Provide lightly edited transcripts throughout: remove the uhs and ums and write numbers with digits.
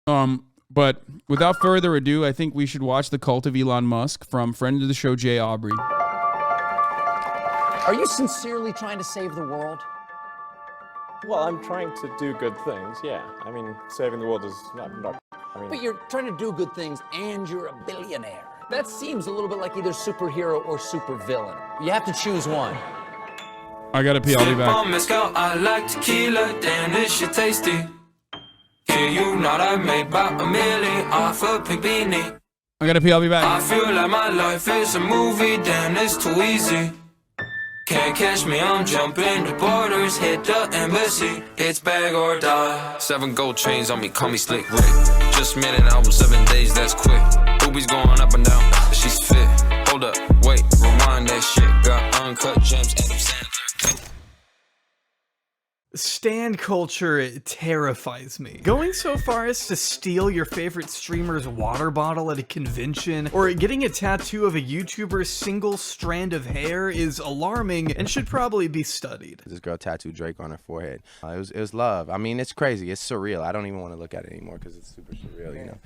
But without further ado, I think we should watch The Cult of Elon Musk from friend of the show, Jay Aubrey. Are you sincerely trying to save the world? Well, I'm trying to do good things, yeah. I mean, saving the world is not I mean... But you're trying to do good things and you're a billionaire. That seems a little bit like either superhero or supervillain. You have to choose one. I gotta pee, I'll be back. I like tequila, damn this shit tasty. Yeah, you know I made about $1 million off a pink beanie. I gotta pee, I'll be back. I feel like my life is a movie, damn it's too easy. Can't catch me, I'm jumping the borders, hit the embassy. It's bag or die. 7 gold chains on me, call me Slick Rick. Just made an album, 7 days, that's quick. Boobies going up and down, she's fit. Hold up, wait, rewind that shit. Got uncut gems and I'm Sandler. Stan culture terrifies me. Going so far as to steal your favorite streamer's water bottle at a convention, or getting a tattoo of a YouTuber's single strand of hair is alarming and should probably be studied. This girl tattooed Drake on her forehead. It was love. I mean, it's crazy. It's surreal. I don't even want to look at it anymore because it's super surreal, you know?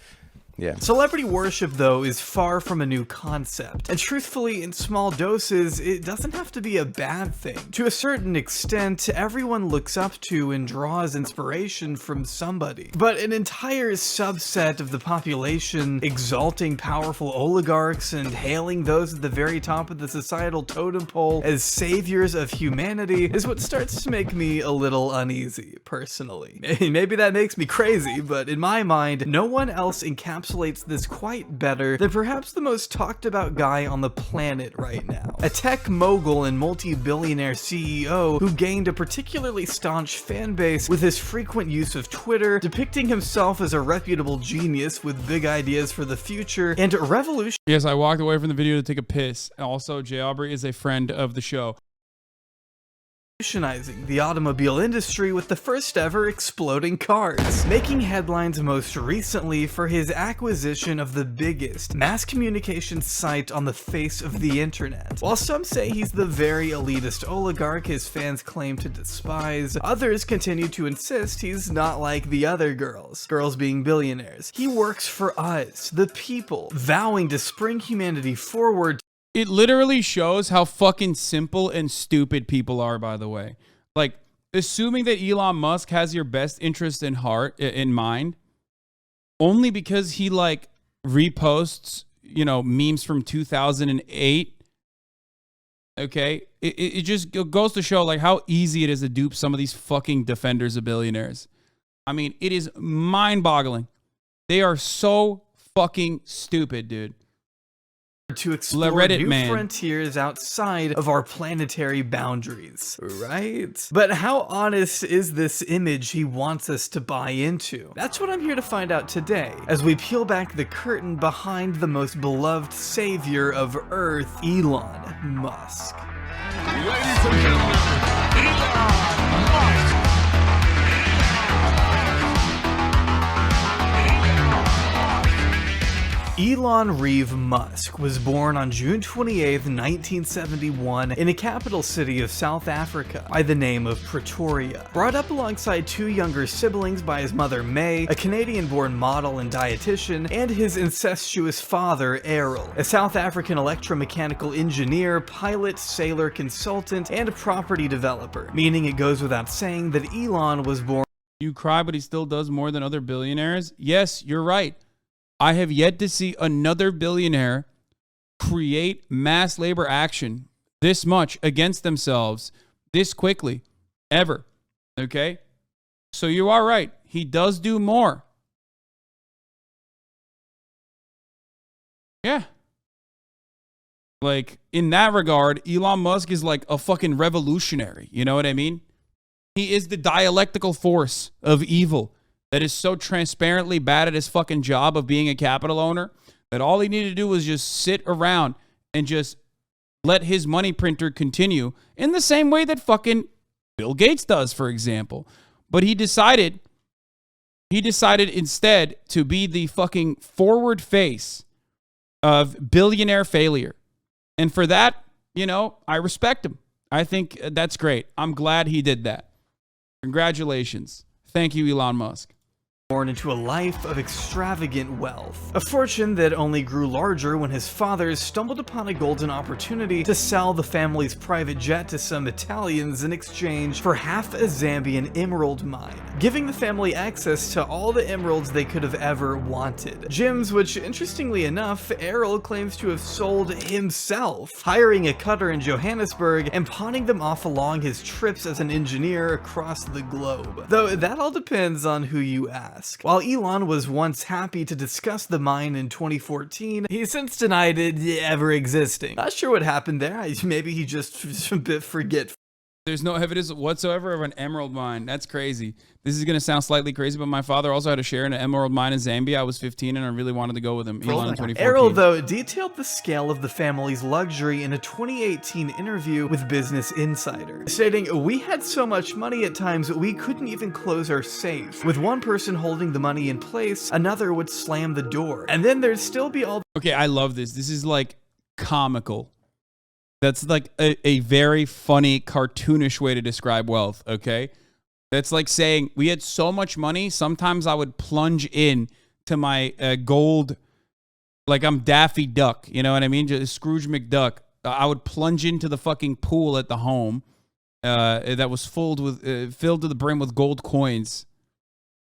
Yeah. Celebrity worship, though, is far from a new concept. And truthfully, in small doses, it doesn't have to be a bad thing. To a certain extent, everyone looks up to and draws inspiration from somebody. But an entire subset of the population exalting powerful oligarchs and hailing those at the very top of the societal totem pole as saviors of humanity is what starts to make me a little uneasy, personally. Maybe that makes me crazy, but in my mind, no one else encapsulates this quite better than perhaps the most talked about guy on the planet right now. A tech mogul and multi-billionaire CEO who gained a particularly staunch fan base with his frequent use of Twitter, depicting himself as a reputable genius with big ideas for the future and revolution. Yes, I walked away from the video to take a piss. Also, Jay Aubrey is a friend of the show. Revolutionizing the automobile industry with the first ever exploding cars, making headlines most recently for his acquisition of the biggest mass communication site on the face of the internet. While some say he's the very elitist oligarch his fans claim to despise, others continue to insist he's not like the other girls being billionaires. He works for us, the people, vowing to spring humanity forward. It literally shows how fucking simple and stupid people are, by the way. Like, assuming that Elon Musk has your best interest in mind, only because he, like, reposts, you know, memes from 2008. Okay? It just goes to show, like, how easy it is to dupe some of these fucking defenders of billionaires. I mean, it is mind-boggling. They are so fucking stupid, dude. To explore new frontiers outside of our planetary boundaries, right? But how honest is this image he wants us to buy into? That's what I'm here to find out today, as we peel back the curtain behind the most beloved savior of Earth, Elon Musk. Ladies and gentlemen, Elon Musk! Elon Reeve Musk was born on June 28, 1971 in a capital city of South Africa by the name of Pretoria. Brought up alongside 2 younger siblings by his mother May, a Canadian-born model and dietitian, and his incestuous father Errol, a South African electromechanical engineer, pilot, sailor, consultant, and property developer, meaning it goes without saying that Elon was born. You cry, but he still does more than other billionaires? Yes, you're right. I have yet to see another billionaire create mass labor action this much against themselves this quickly, ever. Okay? So you are right. He does do more. Yeah. Like, in that regard, Elon Musk is like a fucking revolutionary. You know what I mean? He is the dialectical force of evil that is so transparently bad at his fucking job of being a capital owner that all he needed to do was just sit around and just let his money printer continue in the same way that fucking Bill Gates does, for example. But he decided instead to be the fucking forward face of billionaire failure. And for that, you know, I respect him. I think that's great. I'm glad he did that. Congratulations. Thank you, Elon Musk. born into a life of extravagant wealth. A fortune that only grew larger when his father stumbled upon a golden opportunity to sell the family's private jet to some Italians in exchange for half a Zambian emerald mine, giving the family access to all the emeralds they could have ever wanted. Gems which, interestingly enough, Errol claims to have sold himself, hiring a cutter in Johannesburg and pawning them off along his trips as an engineer across the globe. Though that all depends on who you ask. While Elon was once happy to discuss the mine in 2014, he's since denied it ever existing. Not sure what happened there. Maybe he just was a bit forgetful. There's no evidence whatsoever of an emerald mine. That's crazy. This is going to sound slightly crazy, but my father also had a share in an emerald mine in Zambia. I was 15 and I really wanted to go with him. Elon in 2014. Errol, though, detailed the scale of the family's luxury in a 2018 interview with Business Insider, stating, "We had so much money at times we couldn't even close our safe. With one person holding the money in place, another would slam the door. And then there'd still be all..." Okay, I love this. This is like comical. That's like a very funny, cartoonish way to describe wealth, okay? That's like saying, we had so much money, sometimes I would plunge in to my gold, like I'm Daffy Duck, you know what I mean? Just Scrooge McDuck. I would plunge into the fucking pool at the home that was filled to the brim with gold coins.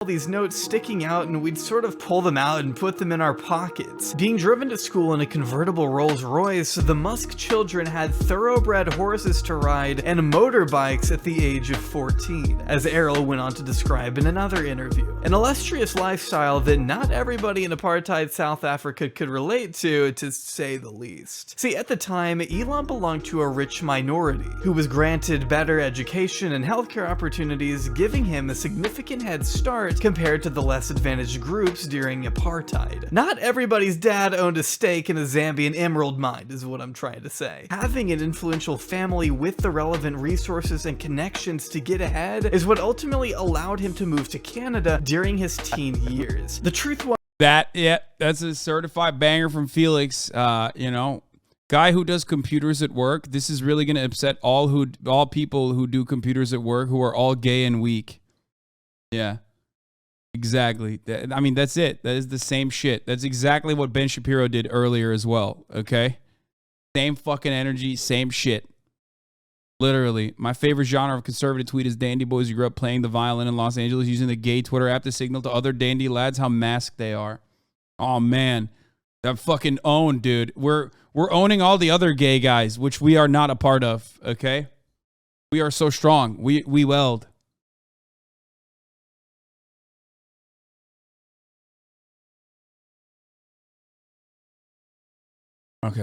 These notes sticking out, and we'd sort of pull them out and put them in our pockets. Being driven to school in a convertible Rolls Royce, the Musk children had thoroughbred horses to ride and motorbikes at the age of 14, as Errol went on to describe in another interview. An illustrious lifestyle that not everybody in apartheid South Africa could relate to say the least. See, at the time, Elon belonged to a rich minority, who was granted better education and healthcare opportunities, giving him a significant head start compared to the less advantaged groups during apartheid. Not everybody's dad owned a stake in a Zambian emerald mine, is what I'm trying to say. Having an influential family with the relevant resources and connections to get ahead is what ultimately allowed him to move to Canada during his teen years. The truth was that's a certified banger from Felix. You know, guy who does computers at work. This is really going to upset all people who do computers at work who are all gay and weak. Yeah. Exactly. I mean, that's it. That is the same shit. That's exactly what Ben Shapiro did earlier as well, okay? Same fucking energy, same shit. Literally. My favorite genre of conservative tweet is dandy boys who grew up playing the violin in Los Angeles using the gay Twitter app to signal to other dandy lads how masked they are. Oh, man. That fucking owned, dude. We're owning all the other gay guys, which we are not a part of, okay? We are so strong. We weld. Okay,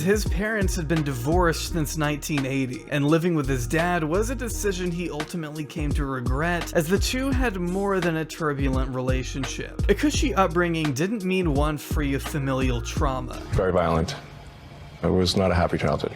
his parents had been divorced since 1980, and living with his dad was a decision he ultimately came to regret, as the two had more than a turbulent relationship. A cushy upbringing didn't mean one free of familial trauma. Very violent. It was not a happy childhood.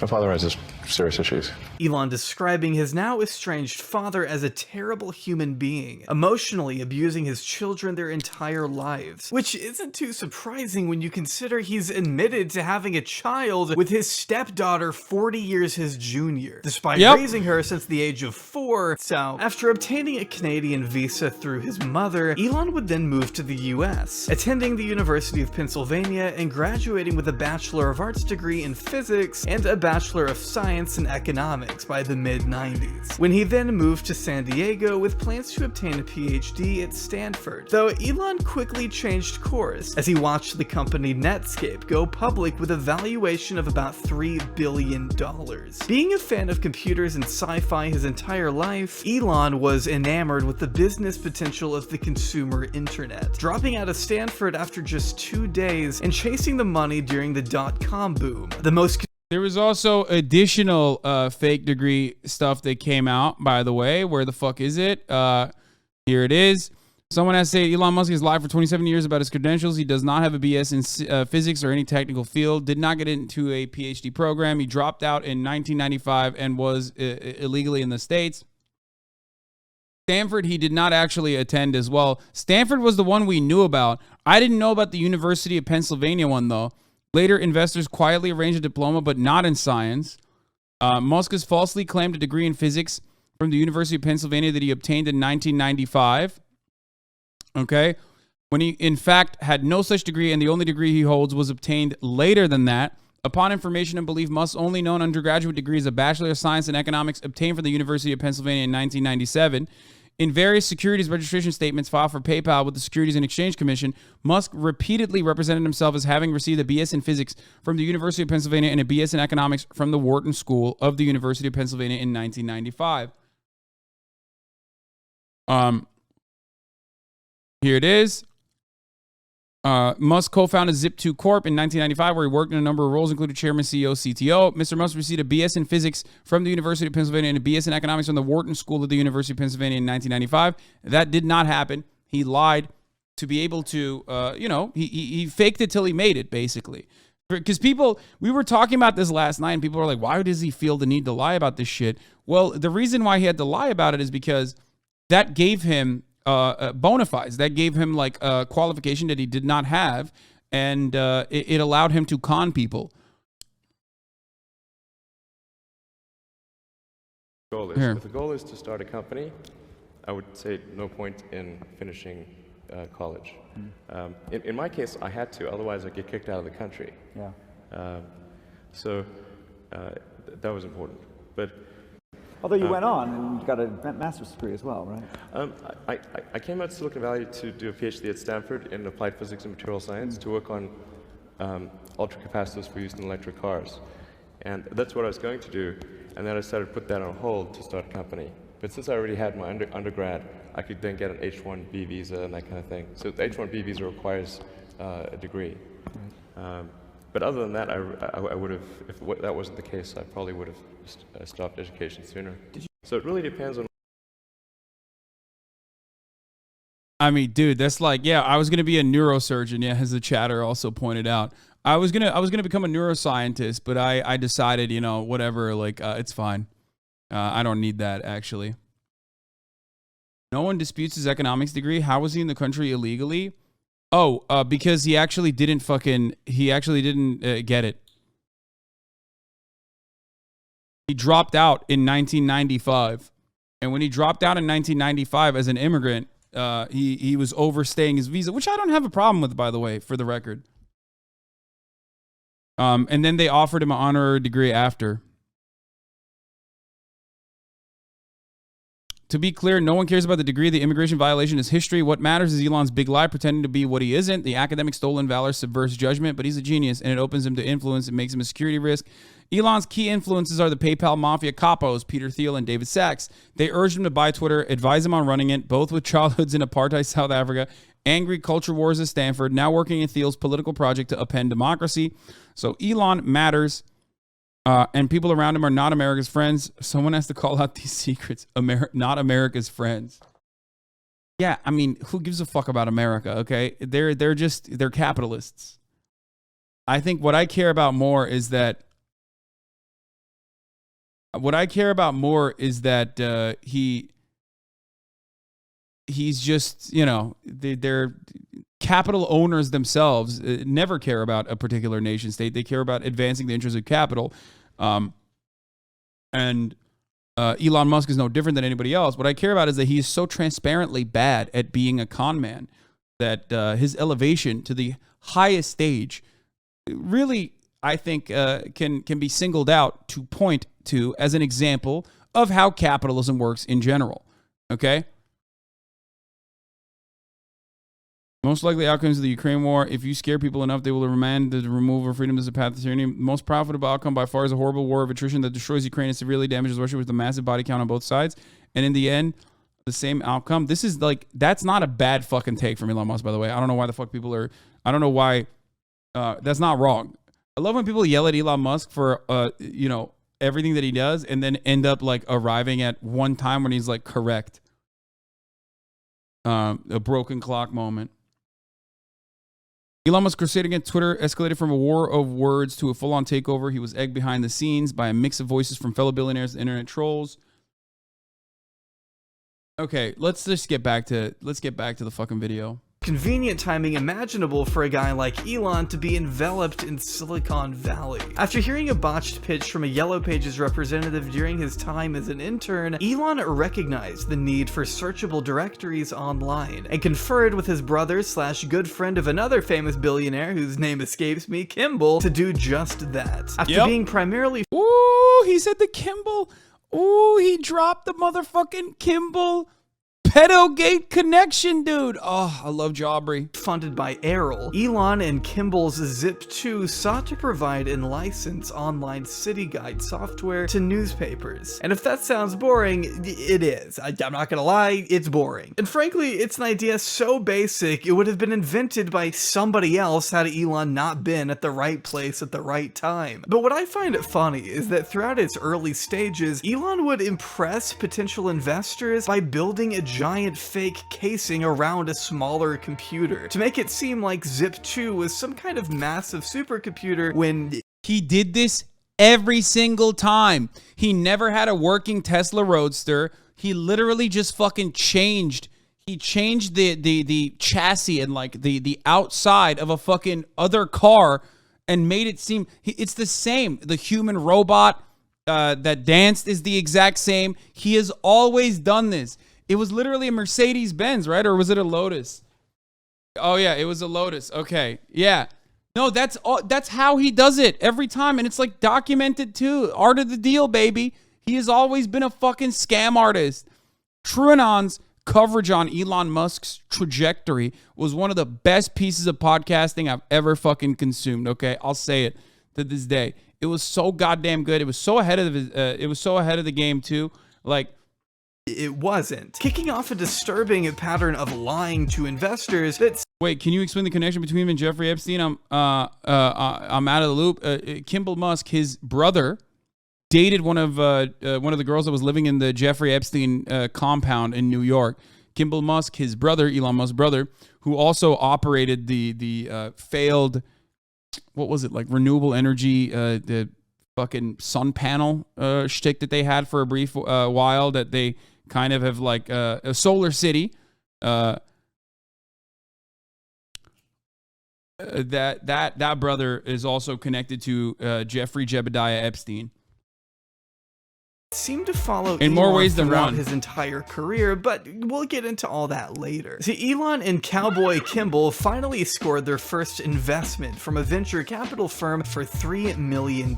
My father has serious issues. Elon describing his now estranged father as a terrible human being, emotionally abusing his children their entire lives, which isn't too surprising when you consider he's admitted to having a child with his stepdaughter 40 years his junior, despite raising her since the age of 4. So, after obtaining a Canadian visa through his mother, Elon would then move to the US, attending the University of Pennsylvania and graduating with a Bachelor of Arts degree in physics and a Bachelor of Science in economics by the mid-90s, when he then moved to San Diego with plans to obtain a PhD at Stanford. Though Elon quickly changed course as he watched the company Netscape go public with a valuation of about $3 billion. Being a fan of computers and sci-fi his entire life, Elon was enamored with the business potential of the consumer internet, dropping out of Stanford after just 2 days and chasing the money during the dot-com boom. There was also additional fake degree stuff that came out, by the way. Where the fuck is it? Here it is. Someone has to say Elon Musk has lied for 27 years about his credentials. He does not have a BS in physics or any technical field. Did not get into a PhD program. He dropped out in 1995 and was illegally in the States. Stanford, he did not actually attend as well. Stanford was the one we knew about. I didn't know about the University of Pennsylvania one, though. Later, investors quietly arranged a diploma, but not in science. Musk has falsely claimed a degree in physics from the University of Pennsylvania that he obtained in 1995. Okay? When he, in fact, had no such degree, and the only degree he holds was obtained later than that. Upon information and belief, Musk's only known undergraduate degree is a Bachelor of Science in Economics obtained from the University of Pennsylvania in 1997. In various securities registration statements filed for PayPal with the Securities and Exchange Commission, Musk repeatedly represented himself as having received a BS in physics from the University of Pennsylvania and a BS in economics from the Wharton School of the University of Pennsylvania in 1995. Here it is. Musk co-founded Zip2 Corp in 1995, where he worked in a number of roles, including chairman, CEO, CTO. Mr. Musk received a BS in physics from the University of Pennsylvania and a BS in economics from the Wharton School of the University of Pennsylvania in 1995. That did not happen. He lied to be able to, he faked it till he made it, basically. Because we were talking about this last night, and people were like, why does he feel the need to lie about this shit? Well, the reason why he had to lie about it is because that gave him bona fides. That gave him like a qualification that he did not have, and it allowed him to con people. If the goal is to start a company, I would say no point in finishing college. In my case, I had to, otherwise I'd get kicked out of the country. Yeah. That was important. But although you went on and you got a master's degree as well, right? I came out to Silicon Valley to do a PhD at Stanford in applied physics and material science to work on ultracapacitors for use in electric cars. And that's what I was going to do. And then I started to put that on hold to start a company. But since I already had my undergrad, I could then get an H-1B visa and that kind of thing. So the H-1B visa requires a degree. But other than that, I would have, if that wasn't the case, I probably would have stopped education sooner. So it really depends on. I mean, dude, that's like, yeah, I was gonna be a neurosurgeon. Yeah, as the chatter also pointed out, I was gonna become a neuroscientist, but I decided, whatever, like, it's fine. I don't need that, actually. No one disputes his economics degree. How was he in the country illegally? Oh, because he actually didn't get it. He dropped out in 1995. And when he dropped out in 1995 as an immigrant, he was overstaying his visa, which I don't have a problem with, by the way, for the record. And then they offered him an honorary degree after. To be clear, no one cares about the degree. The immigration violation is history. What matters is Elon's big lie, pretending to be what he isn't. The academic stolen valor subverts judgment, but he's a genius, and it opens him to influence and makes him a security risk. Elon's key influences are the PayPal mafia capos, Peter Thiel and David Sachs. They urged him to buy Twitter, advise him on running it, both with childhoods in apartheid South Africa, angry culture wars at Stanford, now working in Thiel's political project to upend democracy. So Elon matters. And people around him are not America's friends. Someone has to call out these secrets. Not America's friends. Yeah, I mean, who gives a fuck about America, okay? They're capitalists. I think what I care about more is that he's just, they're capital owners themselves never care about a particular nation state. They care about advancing the interests of capital. And Elon Musk is no different than anybody else. What I care about is that he's so transparently bad at being a con man that his elevation to the highest stage really, I think, can be singled out to point to as an example of how capitalism works in general. Okay? Most likely outcomes of the Ukraine war, if you scare people enough, they will demand the removal of freedom as a path to tyranny. Most profitable outcome by far is a horrible war of attrition that destroys Ukraine and severely damages Russia with a massive body count on both sides. And in the end, the same outcome. This is like, that's not a bad fucking take from Elon Musk, by the way. I don't know why the fuck people are, I don't know why, that's not wrong. I love when people yell at Elon Musk for, everything that he does and then end up like arriving at one time when he's like correct. A broken clock moment. Elon Musk's crusade against Twitter escalated from a war of words to a full-on takeover. He was egged behind the scenes by a mix of voices from fellow billionaires and internet trolls. Okay, let's get back to the fucking video. convenient timing imaginable for a guy like Elon to be enveloped in Silicon Valley. After hearing a botched pitch from a Yellow Pages representative during his time as an intern, Elon recognized the need for searchable directories online and conferred with his brother slash good friend of another famous billionaire whose name escapes me, Kimball, to do just that. After being primarily— Ooh, he said the Kimball. Ooh, he dropped the motherfucking Kimball pedogate connection, dude. Oh, I love Aubrey. Funded by Errol, Elon and Kimball's Zip2 sought to provide and license online city guide software to newspapers. And if that sounds boring, it is. I'm not gonna lie, it's boring. And frankly, it's an idea so basic, it would have been invented by somebody else had Elon not been at the right place at the right time. But what I find funny is that throughout its early stages, Elon would impress potential investors by building a giant fake casing around a smaller computer to make it seem like Zip2 was some kind of massive supercomputer when he did this every single time. He never had a working Tesla Roadster. He literally just fucking changed. He changed the chassis and like the outside of a fucking other car and made it seem it's the same. The human robot that danced is the exact same. He has always done this. It was literally a Mercedes-Benz, right? Or was it a Lotus? Oh, yeah, it was a Lotus. Okay, yeah. No, that's how he does it every time. And it's like documented too. Art of the deal, baby. He has always been a fucking scam artist. TrueAnon's coverage on Elon Musk's trajectory was one of the best pieces of podcasting I've ever fucking consumed, okay? I'll say it to this day. It was so goddamn good. It was so ahead of the game too. Like, it wasn't. Kicking off a disturbing pattern of lying to investors that's— Wait, can you explain the connection between him and Jeffrey Epstein? I'm out of the loop. Kimball Musk, his brother, dated one of the girls that was living in the Jeffrey Epstein compound in New York. Kimball Musk, his brother, Elon Musk's brother, who also operated the failed, what was it, like renewable energy, the fucking sun panel shtick that they had for a brief while, that they kind of have like a solar city. That brother is also connected to Jeffrey Jebediah Epstein. Seemed to follow in more ways than throughout one his entire career, but we'll get into all that later. See, Elon and Cowboy Kimball finally scored their first investment from a venture capital firm for $3 million,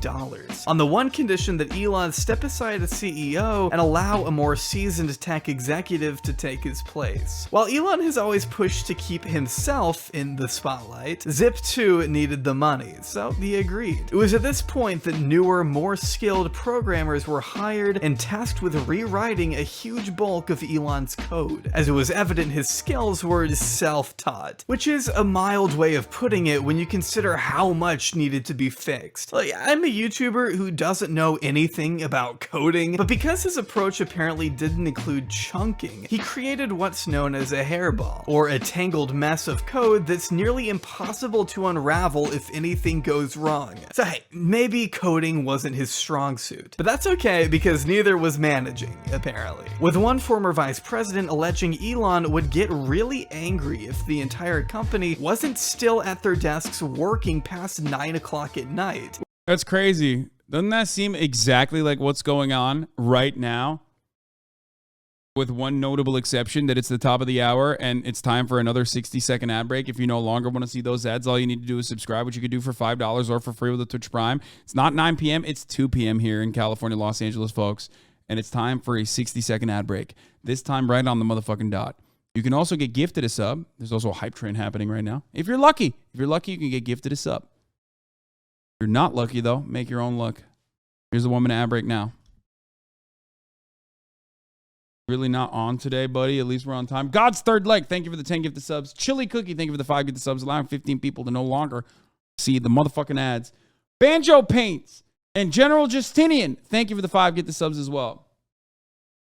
on the one condition that Elon step aside as CEO and allow a more seasoned tech executive to take his place. While Elon has always pushed to keep himself in the spotlight, Zip2 needed the money, so he agreed. It was at this point that newer, more skilled programmers were hired and tasked with rewriting a huge bulk of Elon's code, as it was evident his skills were self-taught, which is a mild way of putting it when you consider how much needed to be fixed. Like, I'm a YouTuber who doesn't know anything about coding, but because his approach apparently didn't include chunking, he created what's known as a hairball, or a tangled mess of code that's nearly impossible to unravel if anything goes wrong. So hey, maybe coding wasn't his strong suit, but that's okay because neither was managing, apparently. With one former vice president alleging Elon would get really angry if the entire company wasn't still at their desks working past 9 o'clock at night. That's crazy. Doesn't that seem exactly like what's going on right now? With one notable exception, that it's the top of the hour and it's time for another 60-second ad break. If you no longer want to see those ads, all you need to do is subscribe, which you could do for $5 or for free with the Twitch Prime. It's not 9 p.m., it's 2 p.m. here in California, Los Angeles, folks. And it's time for a 60-second ad break. This time right on the motherfucking dot. You can also get gifted a sub. There's also a hype train happening right now. If you're lucky, you can get gifted a sub. If you're not lucky, though, make your own luck. Here's the 1 minute ad break now. Really not on today, buddy. At least we're on time. God's third leg. Thank you for the 10 gifted subs. Chili Cookie, thank you for the 5 gifted subs. Allowing 15 people to no longer see the motherfucking ads. Banjo Paints and General Justinian, thank you for the 5 gifted subs as well.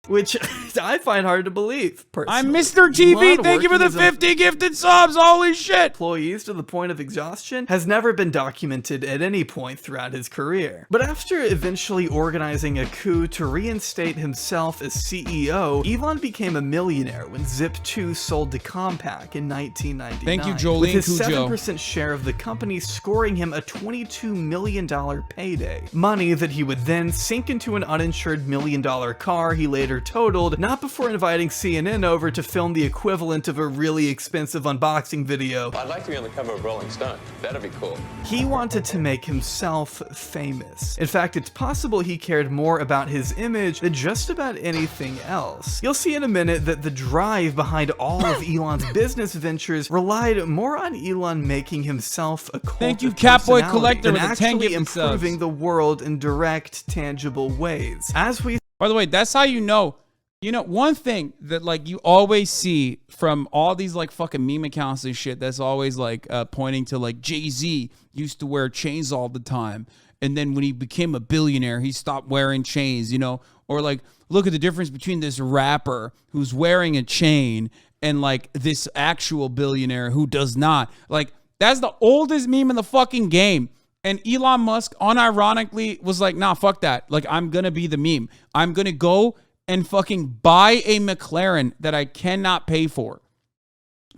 which I find hard to believe, personally. I'm Mr. TV. Elon Thank you for working the as a 50 gifted subs. Holy shit. Employees to the point of exhaustion has never been documented at any point throughout his career. But after eventually organizing a coup to reinstate himself as CEO, Elon became a millionaire when Zip2 sold to Compaq in 1999. Thank you, Jolene with his Cujo. 7% share of the company scoring him a $22 million payday. Money that he would then sink into an uninsured $1 million car he later totaled, not before inviting CNN over to film the equivalent of a really expensive unboxing video. I'd like to be on the cover of Rolling Stone. That'd be cool. He wanted to make himself famous. In fact, it's possible he cared more about his image than just about anything else. You'll see in a minute that the drive behind all of Elon's business ventures relied more on Elon making himself a cult Thank you, of Catboy personality Collector, than with the 10 actually gifted improving subs. the world in direct, tangible ways. As we By the way, that's how you know. You know, one thing that like you always see from all these like fucking meme accounts and shit that's always like pointing to like Jay-Z used to wear chains all the time. And then when he became a billionaire, he stopped wearing chains, you know, or like look at the difference between this rapper who's wearing a chain and like this actual billionaire who does not. Like that's the oldest meme in the fucking game. And Elon Musk unironically was like, nah, fuck that. Like, I'm going to be the meme. I'm going to go and fucking buy a McLaren that I cannot pay for.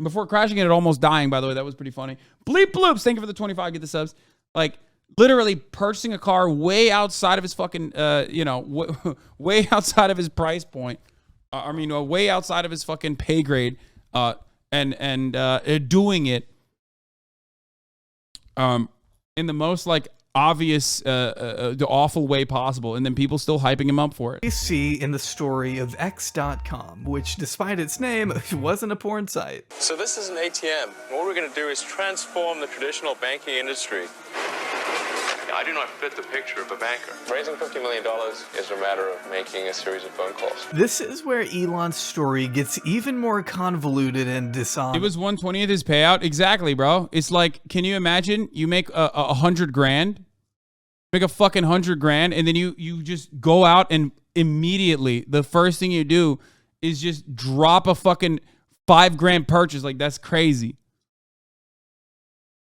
Before crashing it and almost dying, by the way, that was pretty funny. Bleep bloops, thank you for the 25, get the subs. Like, literally purchasing a car way outside of his fucking, way outside of his price point. Way outside of his fucking pay grade. And doing it. In the most like obvious, the awful way possible, and then people still hyping him up for it. We see in the story of X.com, which despite its name, wasn't a porn site. So this is an ATM. What we're going to do is transform the traditional banking industry. I do not fit the picture of a banker. Raising $50 million is a matter of making a series of phone calls. This is where Elon's story gets even more convoluted and dishonest. It was 1/20th his payout. Exactly, bro. It's like, can you imagine you make $100,000, make a fucking $100,000, and then you just go out and immediately the first thing you do is just drop a fucking $5,000 purchase. Like, that's crazy.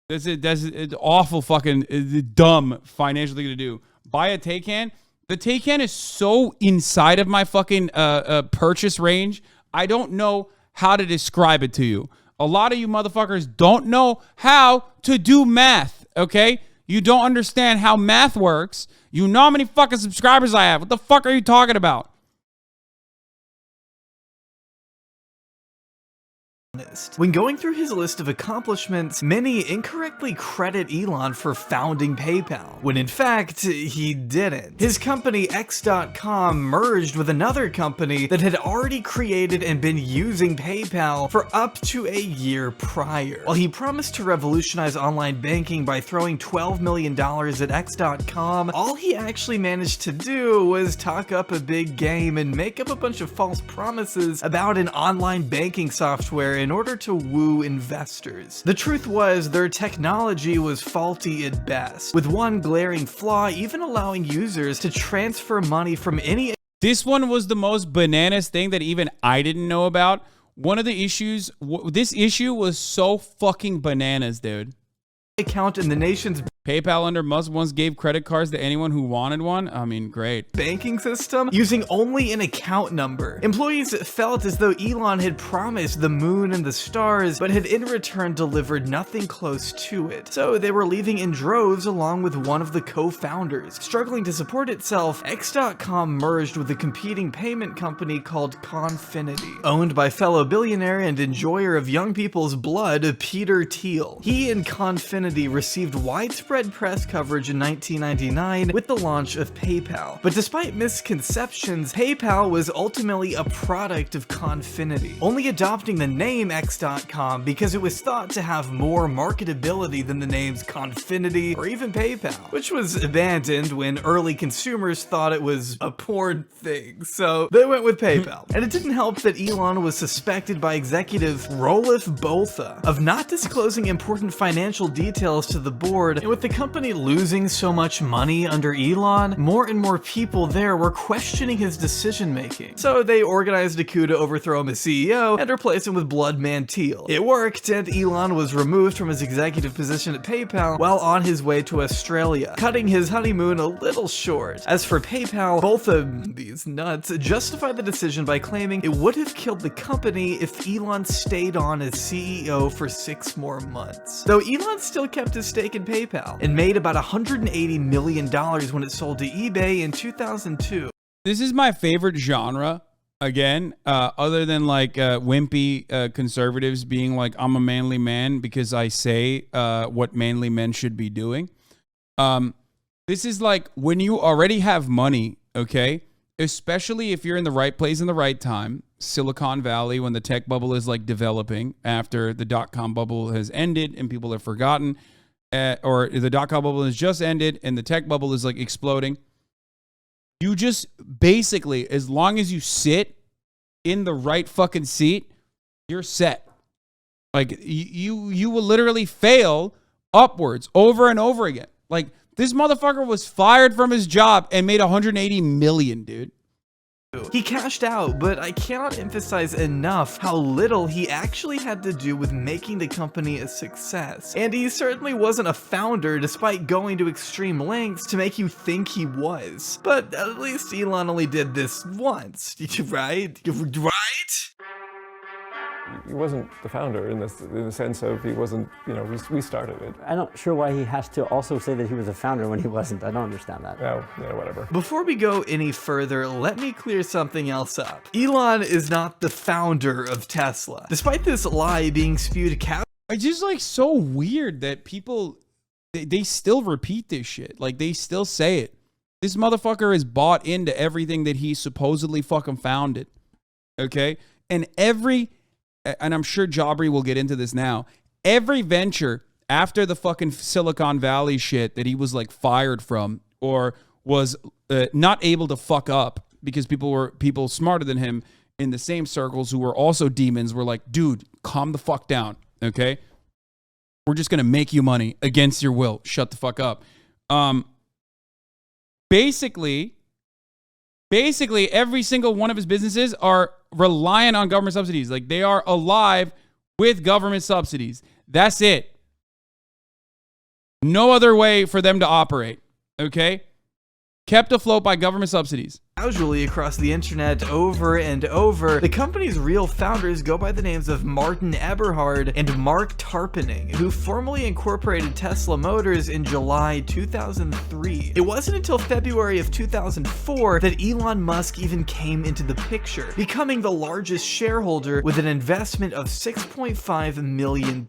That's it's awful fucking dumb financial thing to do. Buy a Taycan. The Taycan is so inside of my fucking purchase range. I don't know how to describe it to you. A lot of you motherfuckers don't know how to do math, okay? You don't understand how math works. You know how many fucking subscribers I have. What the fuck are you talking about? When going through his list of accomplishments, many incorrectly credit Elon for founding PayPal, when in fact, he didn't. His company X.com merged with another company that had already created and been using PayPal for up to a year prior. While he promised to revolutionize online banking by throwing $12 million at X.com, all he actually managed to do was talk up a big game and make up a bunch of false promises about an online banking software in order to woo investors. The truth was, their technology was faulty at best, with one glaring flaw even allowing users to transfer money from any... This one was the most bananas thing that even I didn't know about. One of the issues, this issue was so fucking bananas, dude. ...account in the nation's... PayPal under Musk once gave credit cards to anyone who wanted one. I mean, great. Banking system using only an account number. Employees felt as though Elon had promised the moon and the stars, but had in return delivered nothing close to it. So they were leaving in droves along with one of the co-founders. Struggling to support itself, X.com merged with a competing payment company called Confinity, owned by fellow billionaire and enjoyer of young people's blood, Peter Thiel. He and Confinity received widespread press coverage in 1999 with the launch of PayPal. But despite misconceptions, PayPal was ultimately a product of Confinity, only adopting the name X.com because it was thought to have more marketability than the names Confinity or even PayPal, which was abandoned when early consumers thought it was a porn thing, so they went with PayPal. And it didn't help that Elon was suspected by executive Roelof Botha of not disclosing important financial details to the board, and with the company losing so much money under Elon, more and more people there were questioning his decision-making. So they organized a coup to overthrow him as CEO and replace him with Blood Teal. It worked, and Elon was removed from his executive position at PayPal while on his way to Australia, cutting his honeymoon a little short. As for PayPal, both of these nuts justified the decision by claiming it would have killed the company if Elon stayed on as CEO for 6 more months. Though Elon still kept his stake in PayPal and made about $180 million when it sold to eBay in 2002. This is my favorite genre. Again, other than like wimpy conservatives being like, I'm a manly man because I say what manly men should be doing. This is like when you already have money, okay? Especially if you're in the right place in the right time. Silicon Valley, when the tech bubble is like developing after the dot-com bubble has ended and people have forgotten, or the dot-com bubble has just ended and the tech bubble is like exploding. You just basically, as long as you sit in the right fucking seat, you're set. Like you will literally fail upwards over and over again. Like this motherfucker was fired from his job and made $180 million, dude. He cashed out, but I cannot emphasize enough how little he actually had to do with making the company a success. And he certainly wasn't a founder despite going to extreme lengths to make you think he was. But at least Elon only did this once, right? Right? He wasn't the founder in the sense of he wasn't, we started it. I'm not sure why he has to also say that he was a founder when he wasn't. I don't understand that. Oh, yeah, whatever. Before we go any further, let me clear something else up. Elon is not the founder of Tesla. Despite this lie being spewed it's just like so weird that people, they still repeat this shit. Like they still say it. This motherfucker is bought into everything that he supposedly fucking founded. Okay? And I'm sure Aubrey will get into this now, every venture after the fucking Silicon Valley shit that he was like fired from or was not able to fuck up because people smarter than him in the same circles who were also demons were like, dude, calm the fuck down, okay? We're just going to make you money against your will. Shut the fuck up. Basically, every single one of his businesses are reliant on government subsidies. Like they are alive with government subsidies. That's it. No other way for them to operate. Okay? Kept afloat by government subsidies. Casually across the internet over and over, the company's real founders go by the names of Martin Eberhard and Mark Tarpenning, who formally incorporated Tesla Motors in July 2003. It wasn't until February of 2004 that Elon Musk even came into the picture, becoming the largest shareholder with an investment of $6.5 million.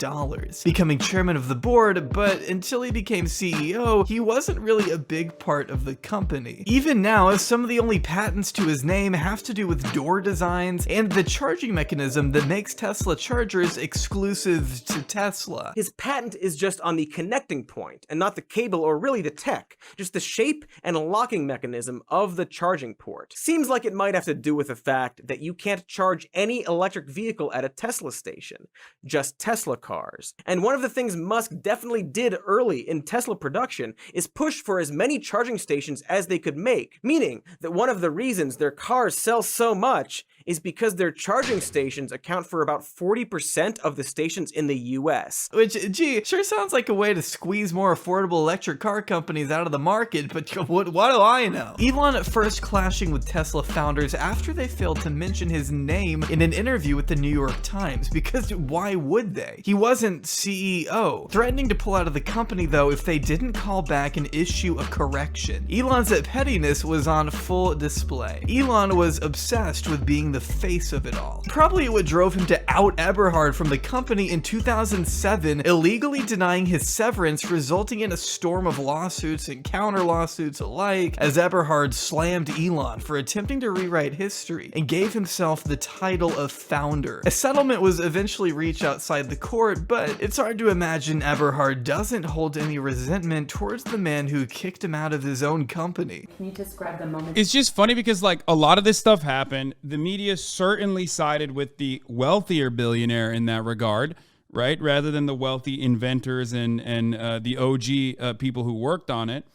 Becoming chairman of the board, but until he became CEO, he wasn't really a big part of the company. Even now, some of the only patents to his name have to do with door designs and the charging mechanism that makes Tesla chargers exclusive to Tesla. His patent is just on the connecting point and not the cable or really the tech, just the shape and locking mechanism of the charging port. Seems like it might have to do with the fact that you can't charge any electric vehicle at a Tesla station, just Tesla cars. And one of the things Musk definitely did early in Tesla production is push for as many charging stations as they could make, meaning that one of the reasons their cars sell so much is because their charging stations account for about 40% of the stations in the US. Which, gee, sure sounds like a way to squeeze more affordable electric car companies out of the market, but what do I know? Elon at first clashing with Tesla founders after they failed to mention his name in an interview with the New York Times, because why would they? He wasn't CEO. Threatening to pull out of the company, though, if they didn't call back and issue a correction. Elon's pettiness was on full display. Elon was obsessed with being the face of it all. Probably what drove him to out Eberhard from the company in 2007, illegally denying his severance, resulting in a storm of lawsuits and counter lawsuits alike, as Eberhard slammed Elon for attempting to rewrite history and gave himself the title of founder. A settlement was eventually reached outside the court, but it's hard to imagine Eberhard doesn't hold any resentment towards the man who kicked him out of his own company. Can you describe the moment? It's just funny because like a lot of this stuff happened. The media certainly sided with the wealthier billionaire in that regard, right? Rather than the wealthy inventors and the OG people who worked on it,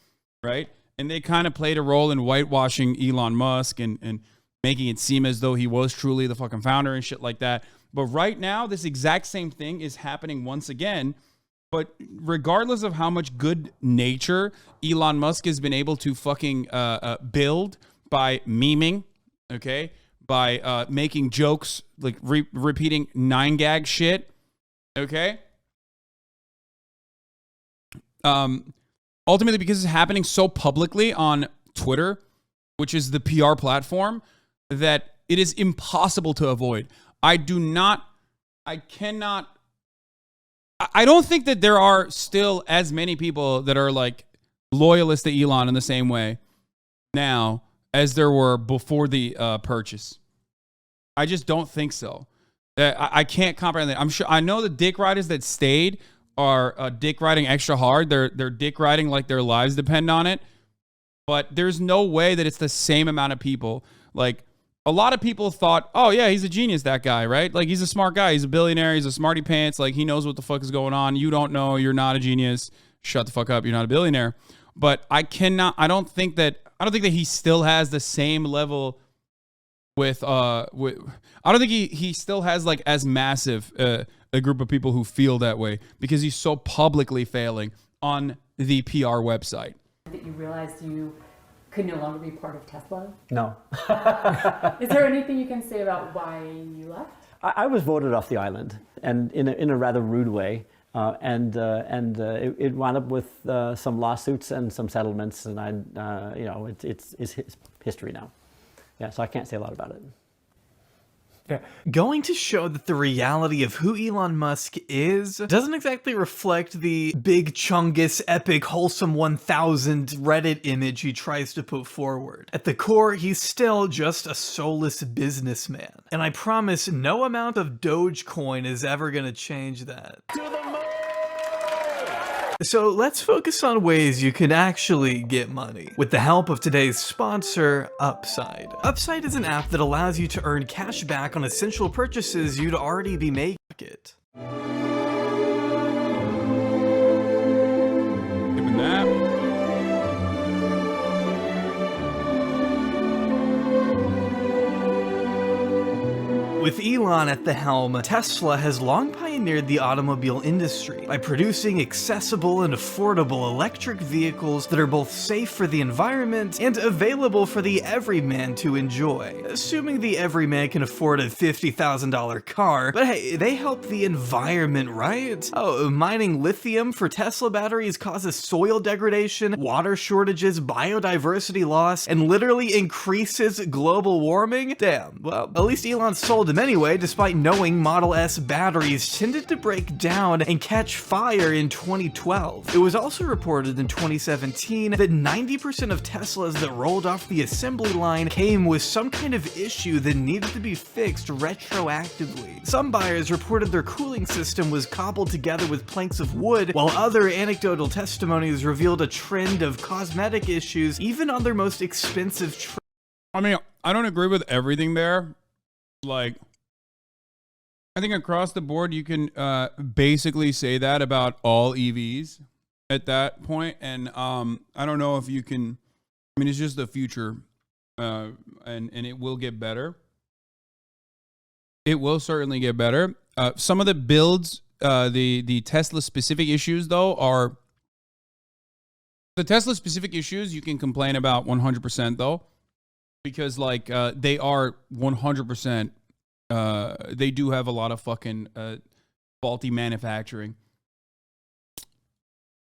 right? And they kind of played a role in whitewashing Elon Musk and making it seem as though he was truly the fucking founder and shit like that. But right now, this exact same thing is happening once again. But regardless of how much good nature Elon Musk has been able to fucking build by memeing, okay, by making jokes, like repeating 9gag shit, okay, ultimately, because it's happening so publicly on Twitter, which is the PR platform, that it is impossible to avoid. I don't think that there are still as many people that are like loyalists to Elon in the same way now as there were before the purchase. I just don't think so. I can't comprehend that. I know the dick riders that stayed are dick riding extra hard. They're dick riding like their lives depend on it. But there's no way that it's the same amount of people. Like, a lot of people thought, oh yeah, he's a genius, that guy, right? Like, he's a smart guy. He's a billionaire. He's a smarty pants. Like, he knows what the fuck is going on. You don't know. You're not a genius. Shut the fuck up. You're not a billionaire. But I don't think that he still has the same level with I don't think he still has like as massive a group of people who feel that way, because he's so publicly failing on the PR website. That you realized you could no longer be part of Tesla? No. Is there anything you can say about why you left? I was voted off the island, and in a rather rude way. It wound up with some lawsuits and some settlements, and it's history now. Yeah, so I can't say a lot about it. Going to show that the reality of who Elon Musk is doesn't exactly reflect the big chungus epic wholesome 1000 Reddit image he tries to put forward. At the core, he's still just a soulless businessman. And I promise no amount of Dogecoin is ever gonna change that. So let's focus on ways you can actually get money, with the help of today's sponsor, Upside. Upside is an app that allows you to earn cash back on essential purchases you'd already be making. Given that. With Elon at the helm, Tesla has long pioneered the automobile industry by producing accessible and affordable electric vehicles that are both safe for the environment and available for the everyman to enjoy. Assuming the everyman can afford a $50,000 car, but hey, they help the environment, right? Oh, mining lithium for Tesla batteries causes soil degradation, water shortages, biodiversity loss, and literally increases global warming? Damn, well, at least Elon sold them anyway, despite knowing Model S batteries tended to break down and catch fire in 2012. It was also reported in 2017 that 90% of Teslas that rolled off the assembly line came with some kind of issue that needed to be fixed retroactively. Some buyers reported their cooling system was cobbled together with planks of wood, while other anecdotal testimonies revealed a trend of cosmetic issues even on their most expensive I mean, I don't agree with everything there. Like, I think across the board, you can basically say that about all EVs at that point. And I don't know if you can, I mean, it's just the future and it will get better. It will certainly get better. Some of the builds, the Tesla specific issues though are, the Tesla specific issues you can complain about 100% though. Because like they are 100%, they do have a lot of fucking faulty manufacturing.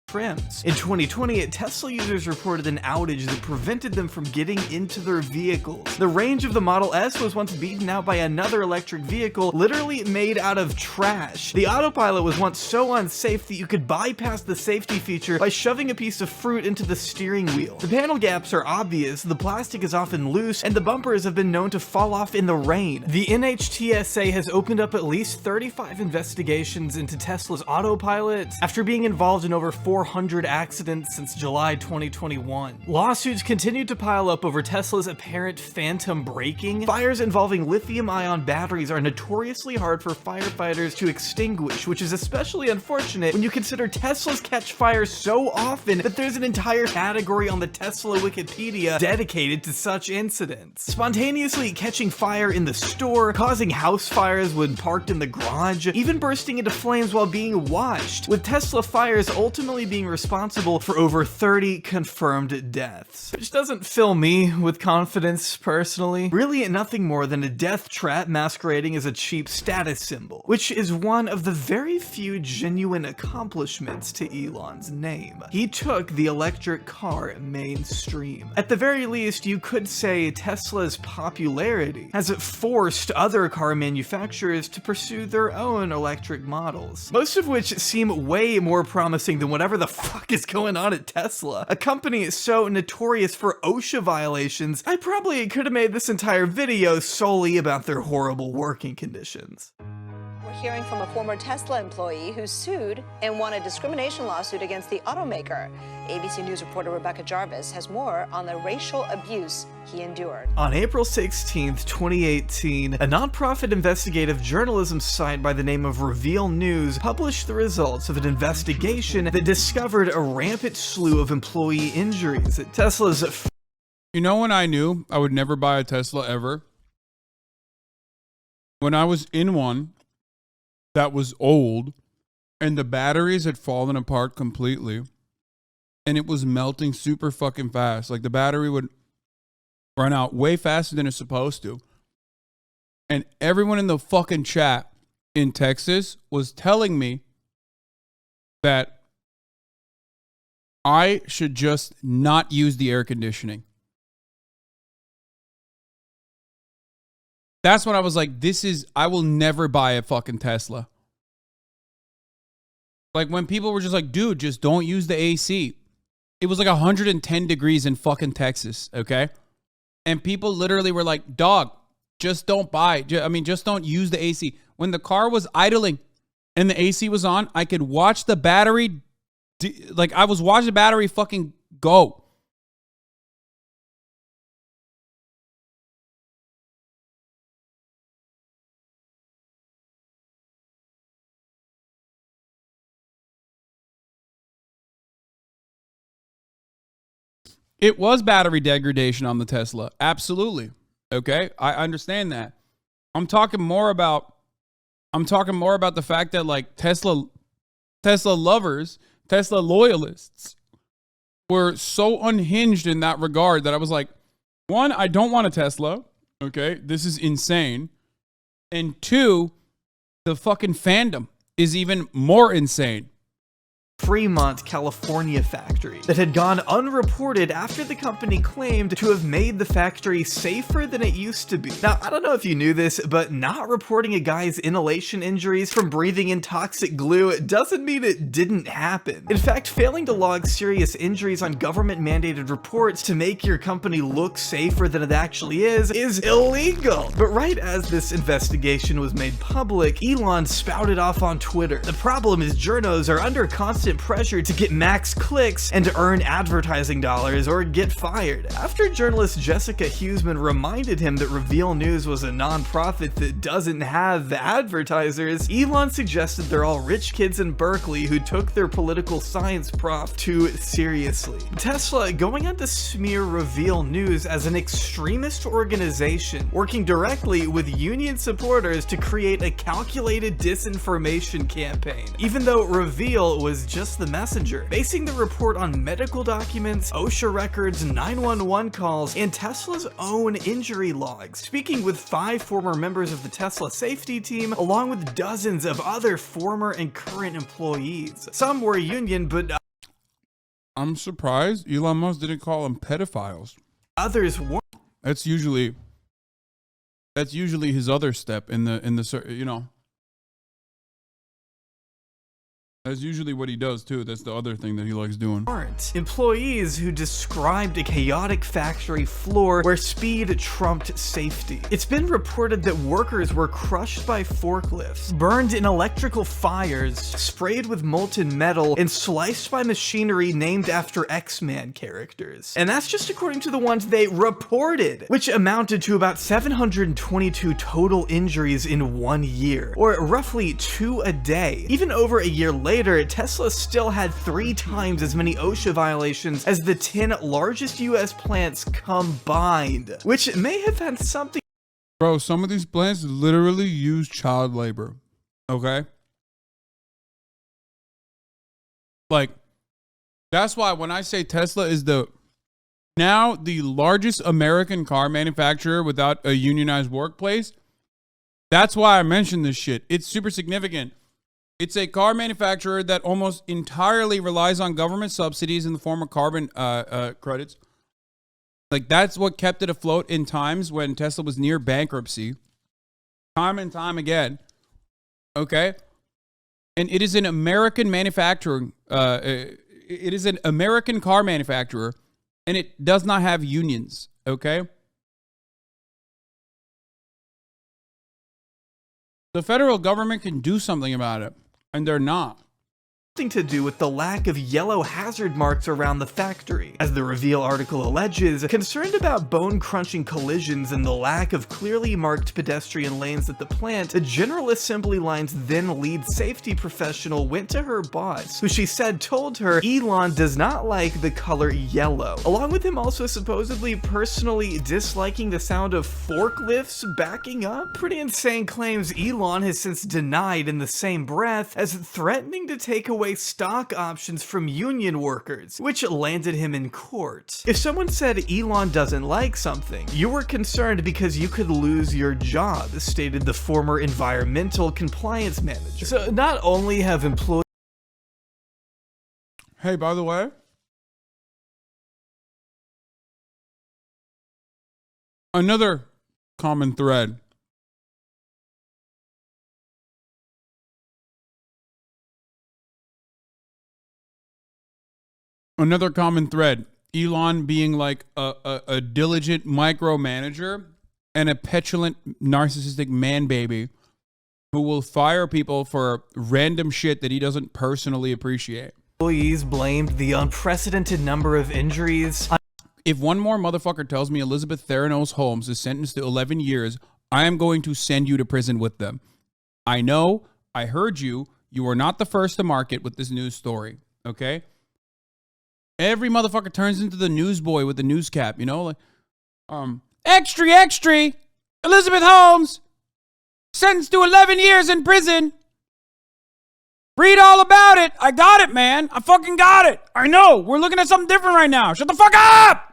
Trims. In 2020, Tesla users reported an outage that prevented them from getting into their vehicles. The range of the Model S was once beaten out by another electric vehicle, literally made out of trash. The autopilot was once so unsafe that you could bypass the safety feature by shoving a piece of fruit into the steering wheel. The panel gaps are obvious, the plastic is often loose, and the bumpers have been known to fall off in the rain. The NHTSA has opened up at least 35 investigations into Tesla's autopilot after being involved in over 400 400 accidents since July 2021. Lawsuits continued to pile up over Tesla's apparent phantom braking. Fires involving lithium-ion batteries are notoriously hard for firefighters to extinguish, which is especially unfortunate when you consider Teslas catch fire so often that there's an entire category on the Tesla Wikipedia dedicated to such incidents. Spontaneously catching fire in the store, causing house fires when parked in the garage, even bursting into flames while being watched, with Tesla fires ultimately being responsible for over 30 confirmed deaths. Which doesn't fill me with confidence, personally. Really nothing more than a death trap masquerading as a cheap status symbol, which is one of the very few genuine accomplishments to Elon's name. He took the electric car mainstream. At the very least, you could say Tesla's popularity has forced other car manufacturers to pursue their own electric models, most of which seem way more promising than whatever the fuck is going on at Tesla. A company so notorious for OSHA violations, I probably could have made this entire video solely about their horrible working conditions. We're hearing from a former Tesla employee who sued and won a discrimination lawsuit against the automaker. ABC News reporter Rebecca Jarvis has more on the racial abuse he endured. On April 16th, 2018, a nonprofit investigative journalism site by the name of Reveal News published the results of an investigation that discovered a rampant slew of employee injuries at Tesla's. You know when I knew I would never buy a Tesla ever? When I was in one that was old and the batteries had fallen apart completely and it was melting super fucking fast. Like the battery would run out way faster than it's supposed to. And everyone in the fucking chat in Texas was telling me that I should just not use the air conditioning. That's when I was like, I will never buy a fucking Tesla. Like when people were just like, dude, just don't use the AC. It was like 110 degrees in fucking Texas, okay? And people literally were like, dog, just don't buy. Just don't use the AC. When the car was idling and the AC was on, I could watch the battery, I was watching the battery fucking go. It was battery degradation on the Tesla. Absolutely. Okay? I understand that. I'm talking more about the fact that like Tesla lovers, Tesla loyalists were so unhinged in that regard that I was like, one, I don't want a Tesla. Okay? This is insane. And two, the fucking fandom is even more insane. Fremont, California factory that had gone unreported after the company claimed to have made the factory safer than it used to be. Now, I don't know if you knew this, but not reporting a guy's inhalation injuries from breathing in toxic glue doesn't mean it didn't happen. In fact, failing to log serious injuries on government-mandated reports to make your company look safer than it actually is illegal. But right as this investigation was made public, Elon spouted off on Twitter. The problem is journos are under constant pressure to get max clicks and to earn advertising dollars or get fired. After journalist Jessica Huseman reminded him that Reveal News was a non-profit that doesn't have advertisers, Elon suggested they're all rich kids in Berkeley who took their political science prof too seriously. Tesla going on to smear Reveal News as an extremist organization working directly with union supporters to create a calculated disinformation campaign, even though Reveal was just the messenger, basing the report on medical documents, OSHA records, 911 calls, and Tesla's own injury logs, speaking with 5 former members of the Tesla safety team, along with dozens of other former and current employees. Some were union, but I'm surprised Elon Musk didn't call them pedophiles. Others weren't. That's usually his other step in the you know. That's usually what he does too. That's the other thing that he likes doing. Employees who described a chaotic factory floor where speed trumped safety. It's been reported that workers were crushed by forklifts, burned in electrical fires, sprayed with molten metal, and sliced by machinery named after X-Men characters. And that's just according to the ones they reported, which amounted to about 722 total injuries in 1 year, or roughly 2 a day. Even over a year later, Tesla still had 3 times as many OSHA violations as the 10 largest US plants combined, which may have had something. Bro, some of these plants literally use child labor. Okay? Like, that's why when I say Tesla is now the largest American car manufacturer without a unionized workplace, that's why I mentioned this shit. It's super significant. It's a car manufacturer that almost entirely relies on government subsidies in the form of carbon credits. Like, that's what kept it afloat in times when Tesla was near bankruptcy. Time and time again. Okay? And it is an American manufacturing, it is an American car manufacturer, and it does not have unions. Okay? The federal government can do something about it. And they're not. To do with the lack of yellow hazard marks around the factory. As the Reveal article alleges, concerned about bone-crunching collisions and the lack of clearly marked pedestrian lanes at the plant, the General Assembly Line's then lead safety professional went to her boss, who she said told her Elon does not like the color yellow, along with him also supposedly personally disliking the sound of forklifts backing up. Pretty insane claims Elon has since denied in the same breath as threatening to take away stock options from union workers, which landed him in court. If someone said Elon doesn't like something, you were concerned because you could lose your job, stated the former environmental compliance manager. So not only have employees... Hey, by the way, another common thread. Another common thread, Elon being like a diligent micromanager and a petulant narcissistic man baby who will fire people for random shit that he doesn't personally appreciate. Employees blamed the unprecedented number of injuries. If one more motherfucker tells me Elizabeth Theranos Holmes is sentenced to 11 years, I am going to send you to prison with them. I know, I heard you. You are not the first to market with this news story, okay? Every motherfucker turns into the newsboy with the news cap, you know? Like, extra, extra! Elizabeth Holmes! Sentenced to 11 years in prison! Read all about it! I got it, man! I fucking got it! I know! We're looking at something different right now! Shut the fuck up!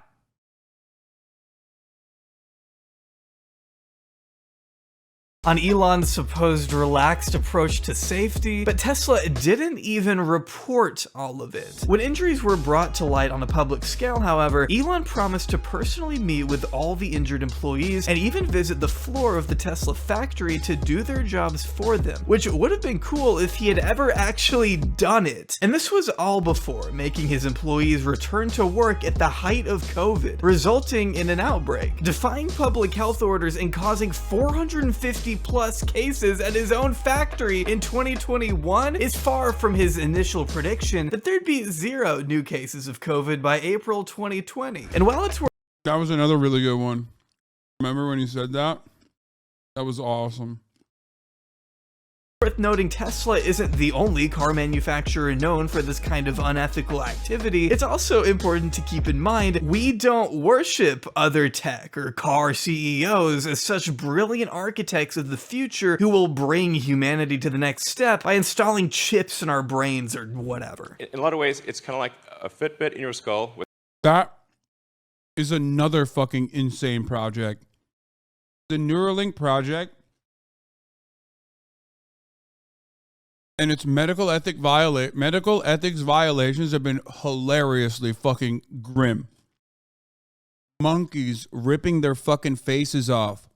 On Elon's supposed relaxed approach to safety, but Tesla didn't even report all of it. When injuries were brought to light on a public scale, however, Elon promised to personally meet with all the injured employees and even visit the floor of the Tesla factory to do their jobs for them, which would have been cool if he had ever actually done it. And this was all before making his employees return to work at the height of COVID, resulting in an outbreak, defying public health orders and causing 450 plus cases at his own factory in 2021 is far from his initial prediction that there'd be 0 new cases of COVID by April 2020. And while it's that was another really good one. Remember when you said that? That was awesome. worth noting, Tesla isn't the only car manufacturer known for this kind of unethical activity. It's also important to keep in mind, we don't worship other tech or car CEOs as such brilliant architects of the future who will bring humanity to the next step by installing chips in our brains or whatever. In a lot of ways, it's kind of like a Fitbit in your skull. That is another fucking insane project. The Neuralink project and its medical ethics violations have been hilariously fucking grim. Monkeys ripping their fucking faces off.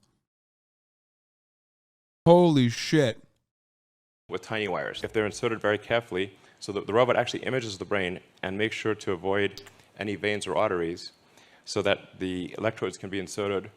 Holy shit. With tiny wires. If they're inserted very carefully, So the robot actually images the brain and makes sure to avoid any veins or arteries so that the electrodes can be inserted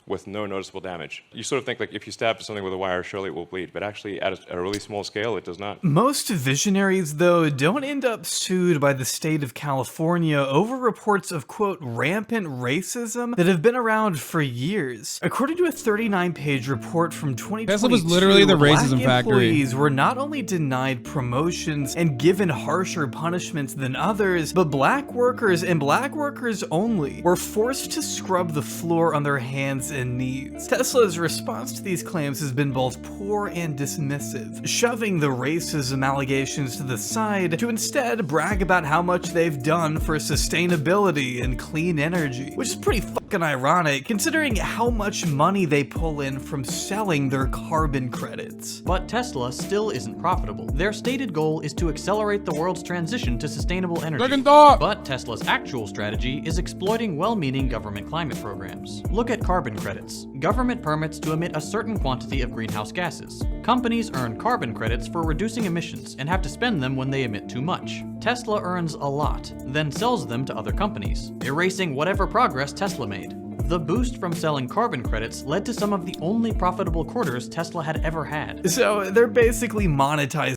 with no noticeable damage. You sort of think like if you stab something with a wire, surely it will bleed, but actually at a really small scale, it does not. Most visionaries, though, don't end up sued by the state of California over reports of, quote, rampant racism that have been around for years. According to a 39-page report from 2022, Tesla was literally the racism Black factory. employees were not only denied promotions and given harsher punishments than others, but Black workers and Black workers only were forced to scrub the floor on their hands and knees. Tesla's response to these claims has been both poor and dismissive, shoving the racism allegations to the side to instead brag about how much they've done for sustainability and clean energy, which is pretty fucking ironic considering how much money they pull in from selling their carbon credits. But Tesla still isn't profitable. Their stated goal is to accelerate the world's transition to sustainable energy. Second thought. But Tesla's actual strategy is exploiting well-meaning government climate programs. Look at carbon credits. Government permits to emit a certain quantity of greenhouse gases. Companies earn carbon credits for reducing emissions and have to spend them when they emit too much. Tesla earns a lot, then sells them to other companies, erasing whatever progress Tesla made. The boost from selling carbon credits led to some of the only profitable quarters Tesla had ever had. So they're basically monetizing.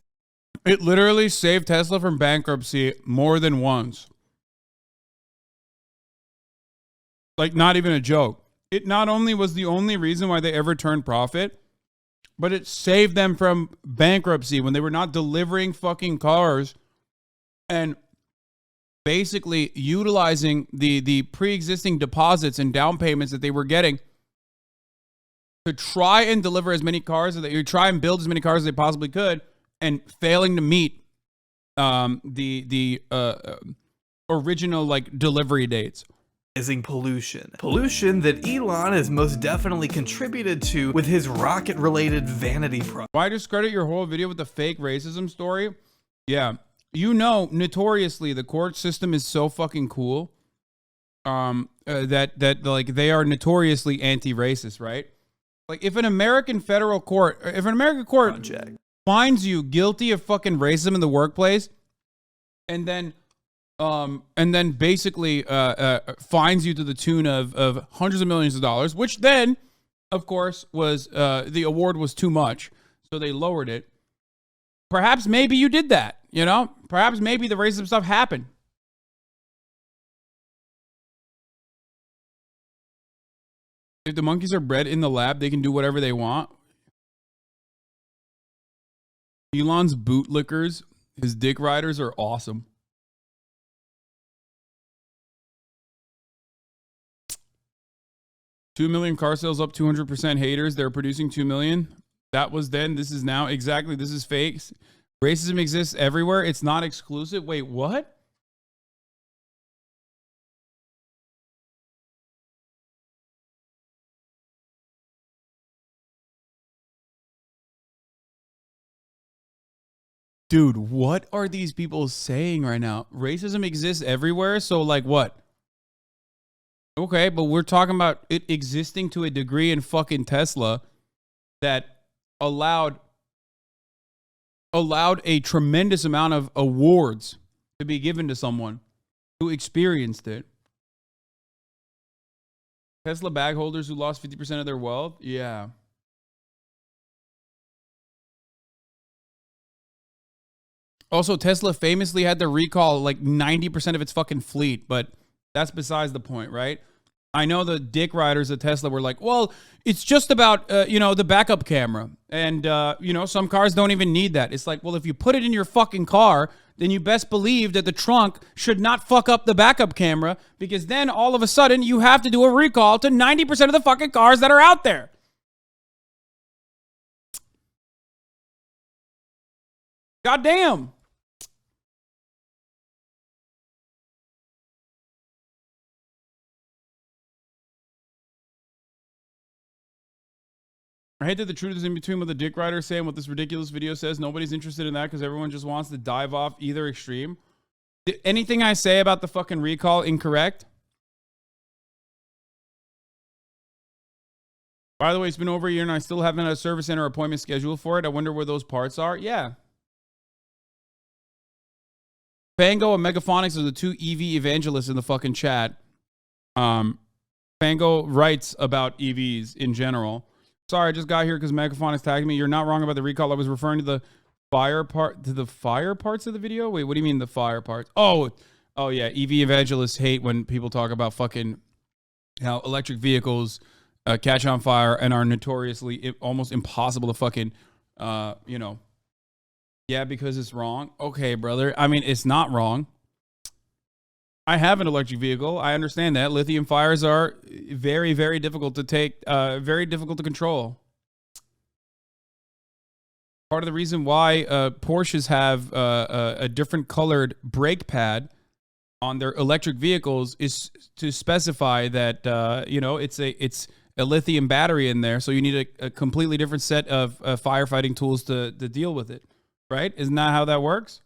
It literally saved Tesla from bankruptcy more than once. Like, not even a joke. It not only was the only reason why they ever turned profit, but it saved them from bankruptcy when they were not delivering fucking cars and basically utilizing the pre-existing deposits and down payments that they were getting to try and deliver as many cars as they try and build as many cars as they possibly could, and failing to meet the original like delivery dates. Pollution that Elon has most definitely contributed to with his rocket-related vanity project. Why discredit your whole video with the fake racism story? Yeah, you know, notoriously the court system is so fucking cool. That like they are notoriously anti-racist, right? Like if an American federal court, if an American court finds you guilty of fucking racism in the workplace, and then basically fines you to the tune of hundreds of millions of dollars, which then, of course, was the award was too much, so they lowered it. Perhaps maybe you did that, you know? Perhaps maybe the racism stuff happened. If the monkeys are bred in the lab, they can do whatever they want. Elon's bootlickers, his dick riders are awesome. $2 million car sales up 200%. Haters, they're producing 2 million. That was then. This is now. Exactly. This is fake. Racism exists everywhere. It's not exclusive. Wait, what? Dude, what are these people saying right now? Racism exists everywhere. So like what? Okay, but we're talking about it existing to a degree in fucking Tesla that allowed a tremendous amount of awards to be given to someone who experienced it. Tesla bag holders who lost 50% of their wealth? Yeah. Also, Tesla famously had to recall like 90% of its fucking fleet, but that's besides the point, right? I know the dick riders at Tesla were like, well, it's just about, the backup camera. And, some cars don't even need that. It's like, well, if you put it in your fucking car, then you best believe that the trunk should not fuck up the backup camera, because then all of a sudden you have to do a recall to 90% of the fucking cars that are out there. Goddamn. I hate that the truth is in between what the dick rider is saying, what this ridiculous video says. Nobody's interested in that because everyone just wants to dive off either extreme. Anything I say about the fucking recall incorrect? By the way, it's been over a year and I still haven't had a service center appointment scheduled for it. I wonder where those parts are. Yeah. Fango and Megaphonics are the two EV evangelists in the fucking chat. Fango writes about EVs in general. Sorry, I just got here because Megaphonics tagged me. You're not wrong about the recall. I was referring to the fire parts of the video. Wait, what do you mean the fire parts? Oh yeah. EV evangelists hate when people talk about fucking how electric vehicles catch on fire and are notoriously almost impossible to fucking, yeah, because it's wrong. Okay, brother. I mean, it's not wrong. I have an electric vehicle. I understand that. Lithium fires are very, very difficult to take, very difficult to control. Part of the reason why Porsches have a different colored brake pad on their electric vehicles is to specify that, it's a lithium battery in there. So you need a completely different set of firefighting tools to deal with it. Right? Isn't that how that works?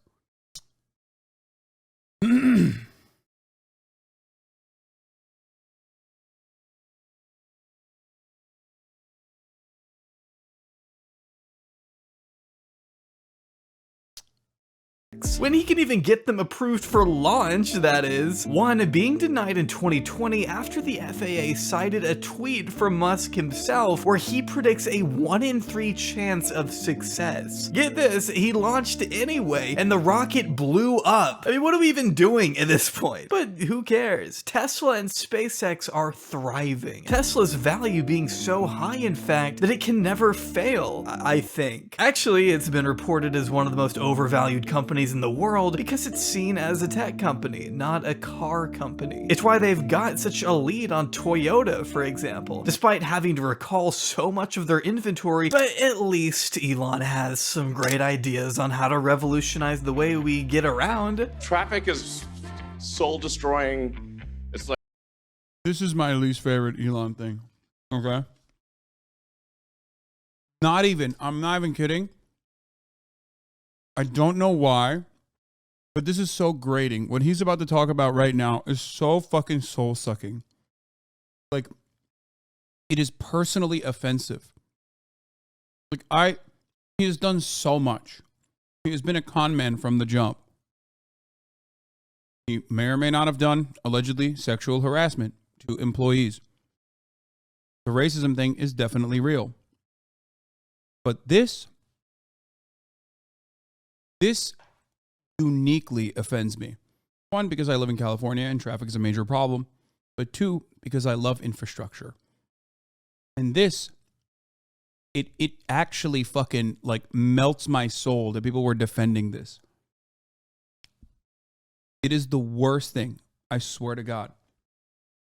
When he can even get them approved for launch, that is. One being denied in 2020 after the FAA cited a tweet from Musk himself where he predicts a 1 in 3 chance of success. Get this, he launched anyway, and the rocket blew up. I mean, what are we even doing at this point? But who cares? Tesla and SpaceX are thriving. Tesla's value being so high, in fact, that it can never fail, I think. Actually, it's been reported as one of the most overvalued companies in the world because it's seen as a tech company, not a car company. It's why they've got such a lead on Toyota, for example, despite having to recall so much of their inventory. But at least Elon has some great ideas on how to revolutionize the way we get around. Traffic is soul destroying. It's like, This is my least favorite Elon thing. Okay? I'm not even kidding. I don't know why, but this is so grating. What he's about to talk about right now is so fucking soul-sucking. Like, it is personally offensive. Like, he has done so much. He has been a con man from the jump. He may or may not have done, allegedly, sexual harassment to employees. The racism thing is definitely real. But this uniquely offends me. One, because I live in California and traffic is a major problem. But two, because I love infrastructure. And this, it actually fucking like melts my soul that people were defending this. It is the worst thing, I swear to God.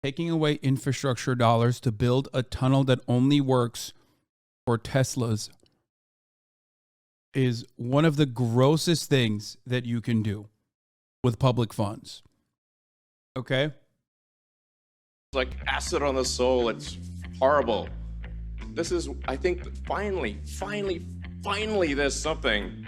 Taking away infrastructure dollars to build a tunnel that only works for Teslas is one of the grossest things that you can do with public funds. Okay? it's like acid on the soul. It's horrible. This is, I think, finally, there's something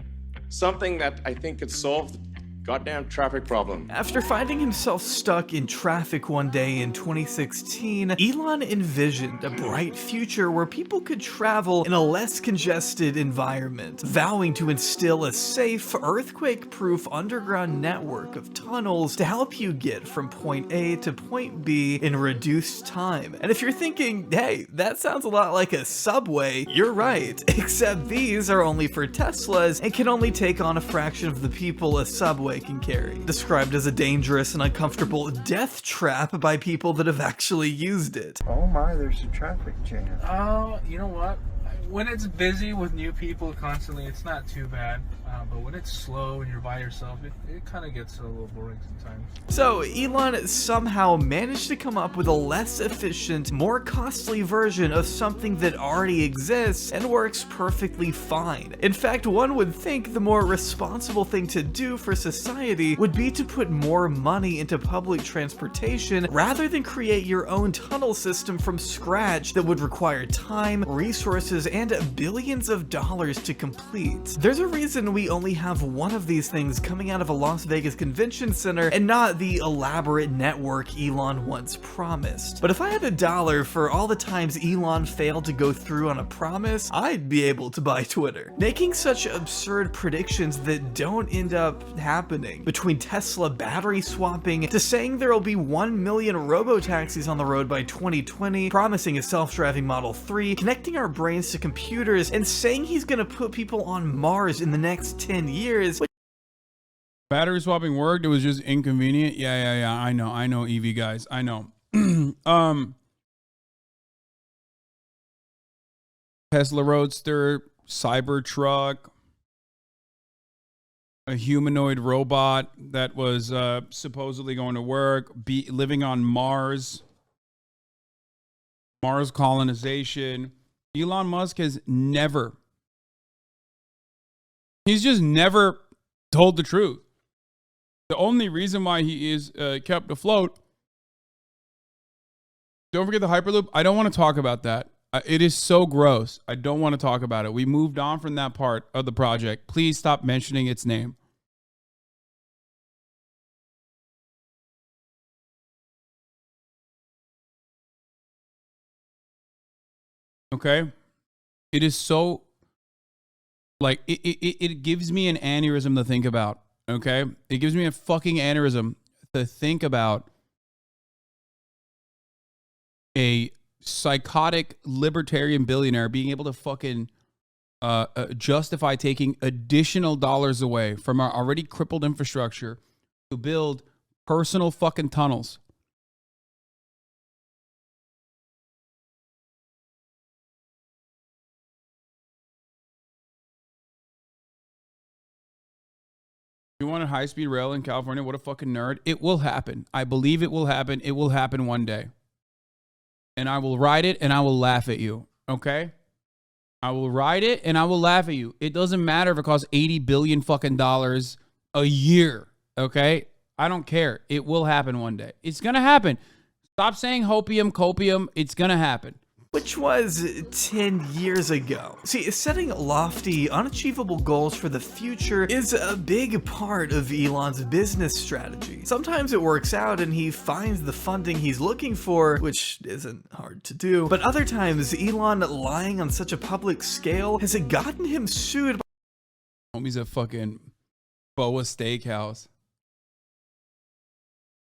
that I think could solve the goddamn traffic problem. After finding himself stuck in traffic one day in 2016, Elon envisioned a bright future where people could travel in a less congested environment, vowing to instill a safe, earthquake-proof underground network of tunnels to help you get from point A to point B in reduced time. And if you're thinking, hey, that sounds a lot like a subway, you're right, except these are only for Teslas and can only take on a fraction of the people a subway can carry, described as a dangerous and uncomfortable death trap by people that have actually used it. Oh my, there's a traffic jam. Oh, you know what? When it's busy with new people constantly, it's not too bad. But when it's slow and you're by yourself, it kind of gets a little boring sometimes. So Elon somehow managed to come up with a less efficient, more costly version of something that already exists and works perfectly fine. In fact, one would think the more responsible thing to do for society would be to put more money into public transportation rather than create your own tunnel system from scratch that would require time, resources, and billions of dollars to complete. There's a reason we likely only have one of these things coming out of a Las Vegas convention center and not the elaborate network Elon once promised. But if I had $1 for all the times Elon failed to go through on a promise, I'd be able to buy Twitter. Making such absurd predictions that don't end up happening, between Tesla battery swapping to saying there'll be 1 million robo-taxis on the road by 2020, promising a self-driving Model 3, connecting our brains to computers, and saying he's gonna put people on Mars in the next 10 years. Battery swapping worked. It was just inconvenient. Yeah. I know, EV guys. I know. Tesla Roadster, Cybertruck, a humanoid robot that was supposedly going to work, living on Mars, Mars colonization. Elon Musk has he's just never told the truth. The only reason why he is kept afloat, don't forget the Hyperloop. I don't want to talk about that. It is so gross. I don't want to talk about it. We moved on from that part of the project. Please stop mentioning its name. Okay? It is so, like, it gives me an aneurysm to think about. Okay? It gives me a fucking aneurysm to think about a psychotic libertarian billionaire being able to fucking justify taking additional dollars away from our already crippled infrastructure to build personal fucking tunnels. You want a high-speed rail in California? What a fucking nerd. It will happen. I believe it will happen. It will happen one day. And I will ride it and I will laugh at you. Okay? I will ride it and I will laugh at you. It doesn't matter if it costs $80 billion fucking dollars a year. Okay? I don't care. It will happen one day. It's gonna happen. Stop saying hopium, copium. It's gonna happen. Which was 10 years ago. See, setting lofty, unachievable goals for the future is a big part of Elon's business strategy. Sometimes it works out and he finds the funding he's looking for, which isn't hard to do. But other times, Elon lying on such a public scale has gotten him sued. Homie's at fucking Boa Steakhouse.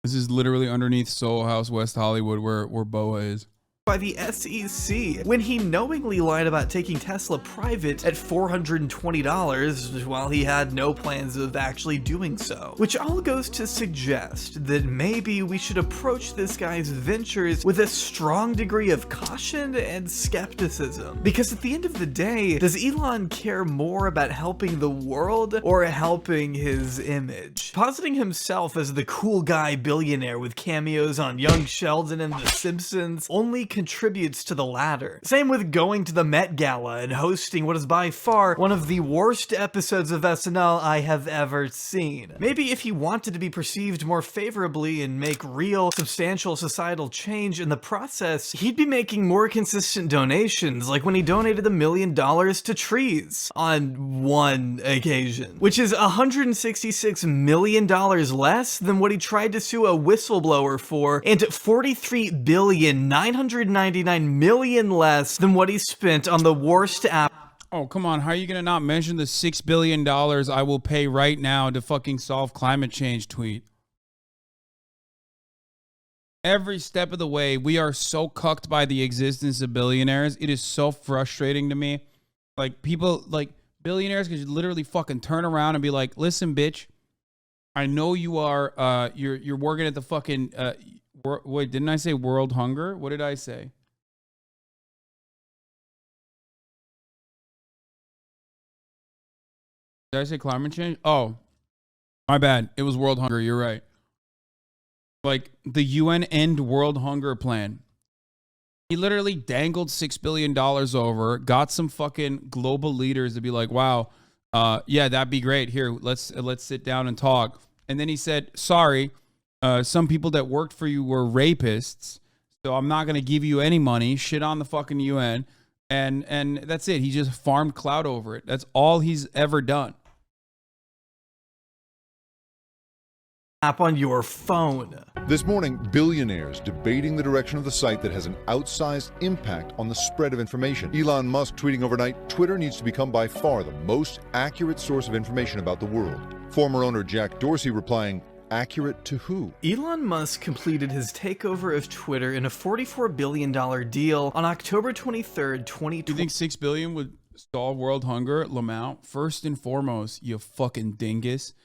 This is literally underneath Soho House, West Hollywood, where Boa is. By the SEC when he knowingly lied about taking Tesla private at $420 while he had no plans of actually doing so. Which all goes to suggest that maybe we should approach this guy's ventures with a strong degree of caution and skepticism. Because at the end of the day, does Elon care more about helping the world or helping his image? Positing himself as the cool guy billionaire with cameos on Young Sheldon and The Simpsons only contributes to the latter. Same with going to the Met Gala and hosting what is by far one of the worst episodes of SNL I have ever seen. Maybe if he wanted to be perceived more favorably and make real, substantial societal change in the process, he'd be making more consistent donations, like when he donated $1 million to trees on one occasion, which is $166 million less than what he tried to sue a whistleblower for, and $43,999 million less than what he spent on the worst app. Oh, come on. How are you going to not mention the $6 billion I will pay right now to fucking solve climate change tweet? Every step of the way, we are so cucked by the existence of billionaires. It is so frustrating to me. Like, people, like, billionaires could literally fucking turn around and be like, listen, bitch, I know you are, you're working at the fucking, wait, didn't I say world hunger? What did I say? Did I say climate change? Oh, my bad. It was world hunger. You're right. Like the UN End World Hunger Plan. He literally dangled $6 billion over, got some fucking global leaders to be like, wow, yeah, that'd be great. Here, let's sit down and talk. And then he said, sorry, some people that worked for you were rapists, so I'm not going to give you any money. Shit on the fucking UN. And that's it. He just farmed clout over it. That's all he's ever done. app on your phone. This morning, billionaires debating the direction of the site that has an outsized impact on the spread of information. Elon Musk tweeting overnight, Twitter needs to become by far the most accurate source of information about the world. Former owner Jack Dorsey replying, accurate to who? Elon Musk completed his takeover of Twitter in a $44 billion deal on October 23rd, 2020. Do you think $6 billion would stall world hunger? Lamau, first and foremost, you fucking dingus.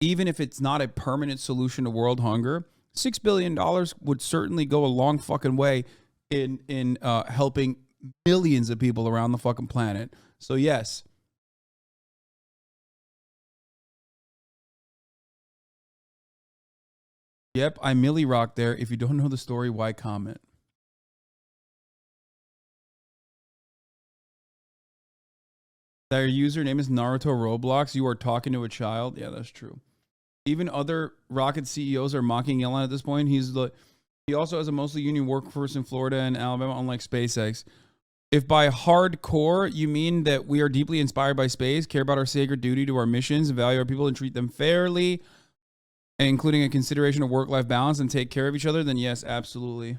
Even if it's not a permanent solution to world hunger, $6 billion would certainly go a long fucking way in helping millions of people around the fucking planet. So yes. Yep, I Millie Rock there. If you don't know the story, why comment? Their username is Naruto Roblox. You are talking to a child. Yeah, that's true. Even other Rocket CEOs are mocking Elon at this point. He also has a mostly union workforce in Florida and Alabama, unlike SpaceX. If by hardcore you mean that we are deeply inspired by space, care about our sacred duty to our missions, value our people, and treat them fairly, including a consideration of work-life balance and take care of each other, then yes, absolutely.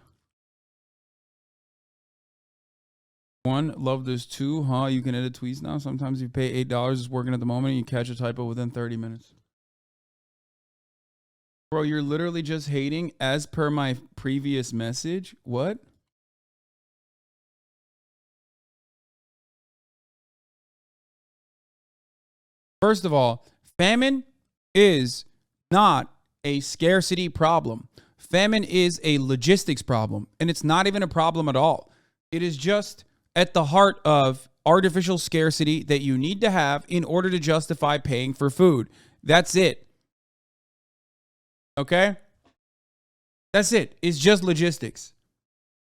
One, love this too, huh? You can edit tweets now. Sometimes you pay $8 is working at the moment and you catch a typo within 30 minutes. Bro, you're literally just hating as per my previous message. What? First of all, famine is not a scarcity problem. Famine is a logistics problem, and it's not even a problem at all. It is just at the heart of artificial scarcity that you need to have in order to justify paying for food. That's it. Okay? That's it. It's just logistics.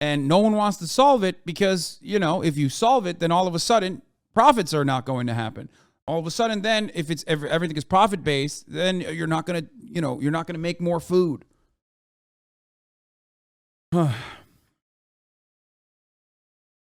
And no one wants to solve it because, you know, if you solve it, then all of a sudden profits are not going to happen. All of a sudden, then, if it's everything is profit-based, then you're not going to, you know, you're not going to make more food.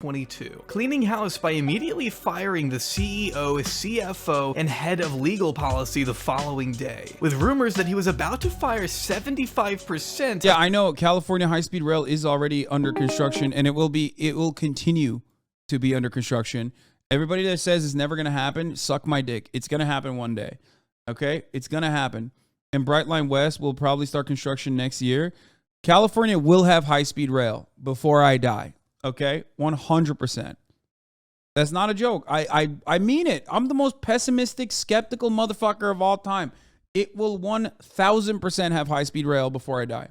22. Cleaning house by immediately firing the CEO, CFO, and head of legal policy the following day, with rumors that he was about to fire 75%. Yeah, I know California high-speed rail is already under construction, and it will continue to be under construction. Everybody that says it's never going to happen, suck my dick. It's going to happen one day. Okay? It's going to happen. And Brightline West will probably start construction next year. California will have high-speed rail before I die. Okay? 100%. That's not a joke. I mean it. I'm the most pessimistic, skeptical motherfucker of all time. It will 1,000% have high-speed rail before I die.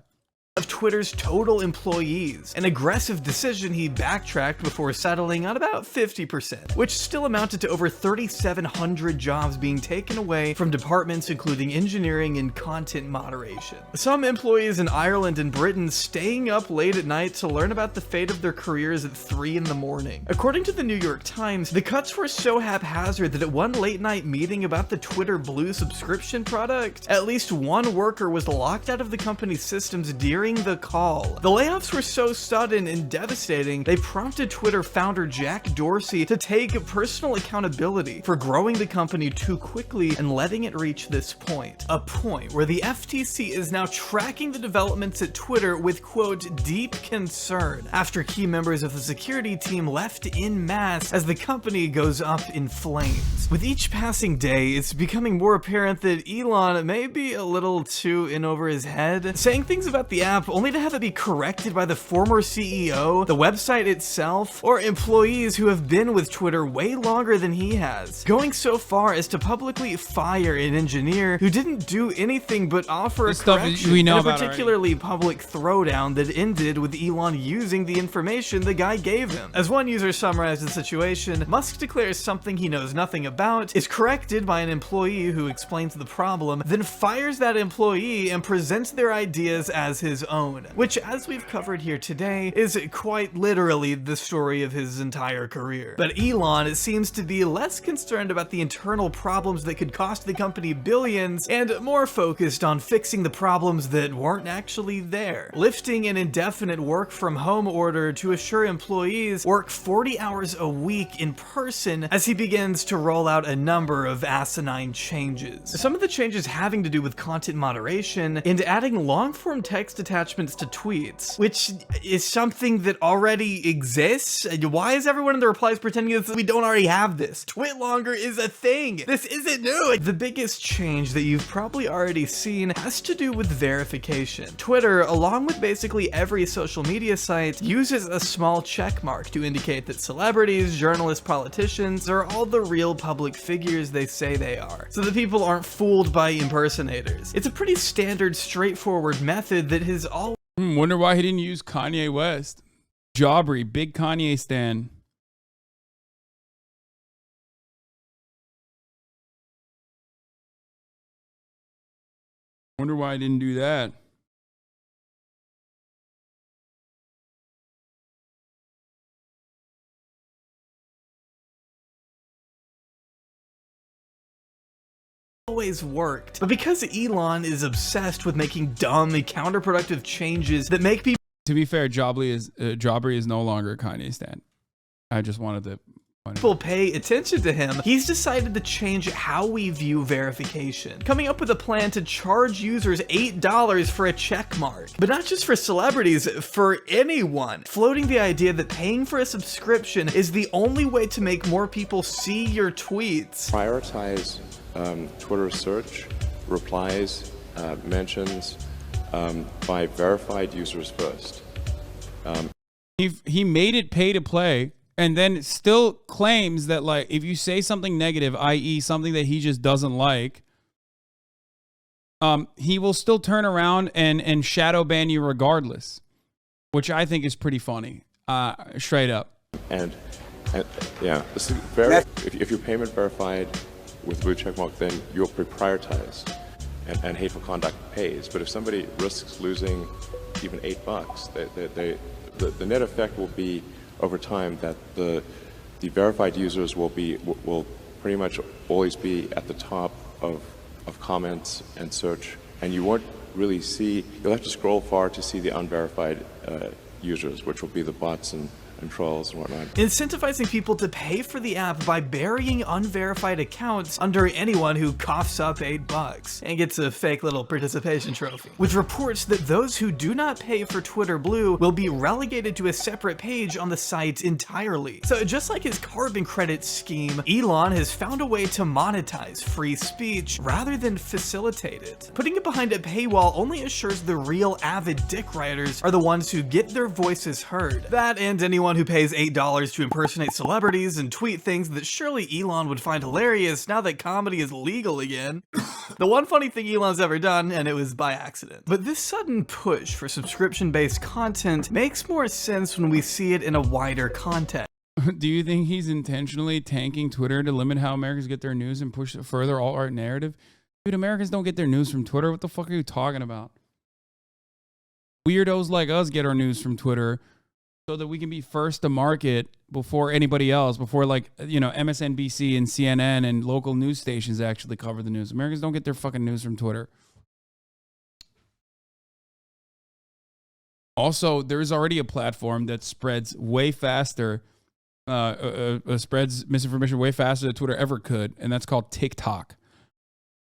Of Twitter's total employees, an aggressive decision he backtracked before settling on about 50%, which still amounted to over 3,700 jobs being taken away from departments including engineering and content moderation. Some employees in Ireland and Britain staying up late at night to learn about the fate of their careers at 3 in the morning. According to the New York Times, the cuts were so haphazard that at one late night meeting about the Twitter Blue subscription product, at least one worker was locked out of the company's systems during the call. The layoffs were so sudden and devastating, they prompted Twitter founder Jack Dorsey to take personal accountability for growing the company too quickly and letting it reach this point. A point where the FTC is now tracking the developments at Twitter with, quote, deep concern after key members of the security team left en masse as the company goes up in flames. With each passing day, it's becoming more apparent that Elon may be a little too in over his head, saying things about the app only to have it be corrected by the former CEO, the website itself, or employees who have been with Twitter way longer than he has, going so far as to publicly fire an engineer who didn't do anything but offer a correction we know in a about particularly public throwdown that ended with Elon using the information the guy gave him. As one user summarized the situation, Musk declares something he knows nothing about, is corrected by an employee who explains the problem, then fires that employee and presents their ideas as his his own, which, as we've covered here today, is quite literally the story of his entire career. But Elon seems to be less concerned about the internal problems that could cost the company billions and more focused on fixing the problems that weren't actually there, lifting an indefinite work from home order to assure employees work 40 hours a week in person as he begins to roll out a number of asinine changes. Some of the changes having to do with content moderation and adding long-form text attachments to tweets, which is something that already exists. Why is everyone in the replies pretending that we don't already have this? Twit longer is a thing. This isn't new. The biggest change that you've probably already seen has to do with verification. Twitter, along with basically every social media site, uses a small check mark to indicate that celebrities, journalists, politicians are all the real public figures they say they are, so that people aren't fooled by impersonators. It's a pretty standard, straightforward method that has all. Wonder why he didn't use Kanye West. Aubrey, big Kanye stan. Wonder why I didn't do that. Always worked. But because Elon is obsessed with making dumb and counterproductive changes that make people. To be fair, Aubrey is no longer a Kanye stan. I just wanted to. People pay attention to him, he's decided to change how we view verification, coming up with a plan to charge users $8 for a check mark. But not just for celebrities, for anyone, floating the idea that paying for a subscription is the only way to make more people see your tweets. Prioritize Twitter search, replies, mentions by verified users first. He made it pay to play. And then still claims that, like, if you say something negative, i.e. something that he just doesn't like, he will still turn around and shadow ban you regardless, which I think is pretty funny, straight up. And yeah, this is very, if you're payment verified with blue checkmark, then you'll be prioritized and hateful conduct pays. But if somebody risks losing even $8, the net effect will be over time that the verified users will pretty much always be at the top of comments and search, and you won't really see, you'll have to scroll far to see the unverified users, which will be the bots and trolls and whatnot. Incentivizing people to pay for the app by burying unverified accounts under anyone who coughs up $8 and gets a fake little participation trophy. With reports that those who do not pay for Twitter Blue will be relegated to a separate page on the site entirely. So just like his carbon credit scheme, Elon has found a way to monetize free speech rather than facilitate it. Putting it behind a paywall only assures the real avid dick writers are the ones who get their voices heard. That and anyone who pays $8 to impersonate celebrities and tweet things that surely Elon would find hilarious now that comedy is legal again. The one funny thing Elon's ever done, and it was by accident. But this sudden push for subscription-based content makes more sense when we see it in a wider context. Do you think he's intentionally tanking Twitter to limit how Americans get their news and push a further alt-right narrative? Dude, Americans don't get their news from Twitter. What the fuck are you talking about? Weirdos like us get our news from Twitter so that we can be first to market before anybody else, before, like, you know, MSNBC and CNN and local news stations actually cover the news. Americans don't get their fucking news from Twitter. Also, there's already a platform that spreads way faster, spreads misinformation way faster than Twitter ever could, and that's called TikTok.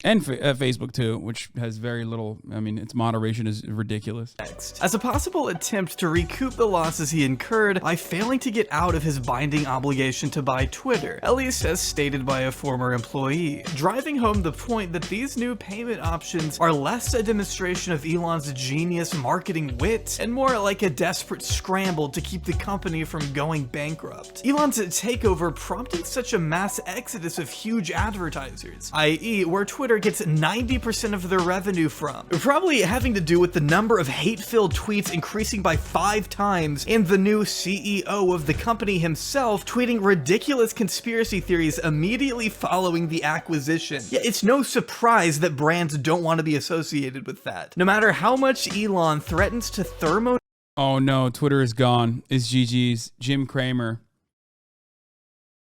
And Facebook too, which has very little, I mean, its moderation is ridiculous. As a possible attempt to recoup the losses he incurred by failing to get out of his binding obligation to buy Twitter, at least as stated by a former employee, driving home the point that these new payment options are less a demonstration of Elon's genius marketing wit and more like a desperate scramble to keep the company from going bankrupt. Elon's takeover prompting such a mass exodus of huge advertisers, i.e. where Twitter Twitter gets 90% of their revenue from. Probably having to do with the number of hate-filled tweets increasing by 5 times and the new CEO of the company himself tweeting ridiculous conspiracy theories immediately following the acquisition. Yeah, it's no surprise that brands don't want to be associated with that. No matter how much Elon threatens to thermo— Oh no, Twitter is gone. It's GG's. Jim Cramer.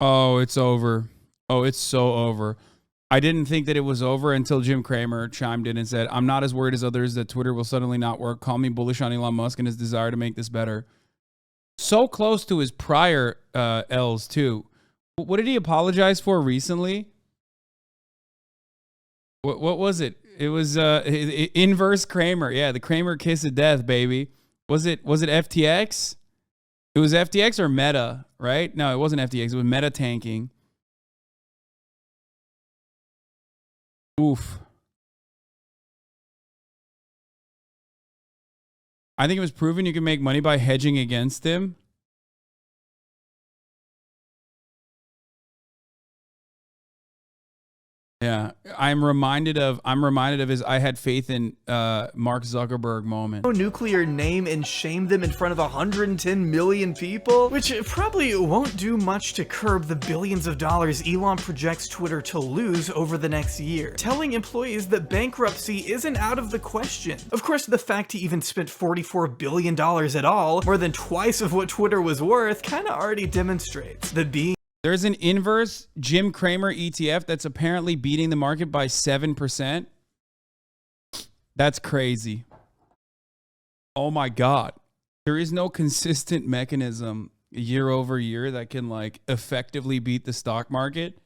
Oh, it's over. Oh, it's so over. I didn't think that it was over until Jim Cramer chimed in and said, I'm not as worried as others that Twitter will suddenly not work. Call me bullish on Elon Musk and his desire to make this better. So close to his prior L's too. What did he apologize for recently? What was it? It was inverse Cramer. Yeah, the Cramer kiss of death, baby. Was it FTX? It was FTX or Meta, right? No, it wasn't FTX. It was Meta tanking. Oof. I think it was proven you can make money by hedging against him. Yeah, I'm reminded of his I had faith in Mark Zuckerberg moment. Nuclear name and shame them in front of 110 million people, which probably won't do much to curb the billions of dollars Elon projects Twitter to lose over the next year, telling employees that bankruptcy isn't out of the question. Of course, the fact he even spent $44 billion at all, more than twice of what Twitter was worth, kinda already demonstrates that being— There's an inverse Jim Cramer ETF that's apparently beating the market by 7%. That's crazy. Oh my God. There is no consistent mechanism year over year that can like effectively beat the stock market.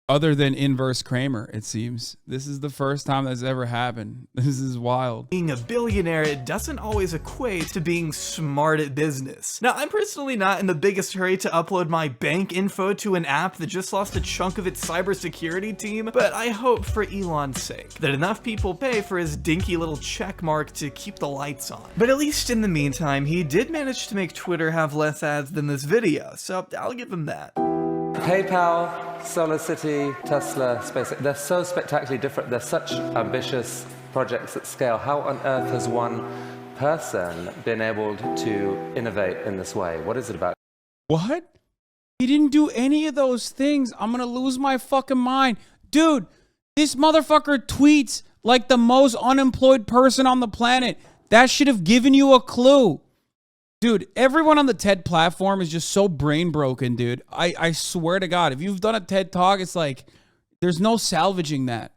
Other than inverse Cramer, it seems. This is the first time that's ever happened. This is wild. Being a billionaire, it doesn't always equate to being smart at business. Now, I'm personally not in the biggest hurry to upload my bank info to an app that just lost a chunk of its cybersecurity team, but I hope for Elon's sake that enough people pay for his dinky little check mark to keep the lights on. But at least in the meantime, he did manage to make Twitter have less ads than this video, so I'll give him that. PayPal, SolarCity, Tesla, SpaceX, they're so spectacularly different. They're such ambitious projects at scale. How on earth has one person been able to innovate in this way? What is it about? What? He didn't do any of those things. I'm going to lose my fucking mind. Dude, this motherfucker tweets like the most unemployed person on the planet. That should have given you a clue. Dude, everyone on the TED platform is just so brain broken, dude. I swear to God, if you've done a TED talk, it's like, there's no salvaging that.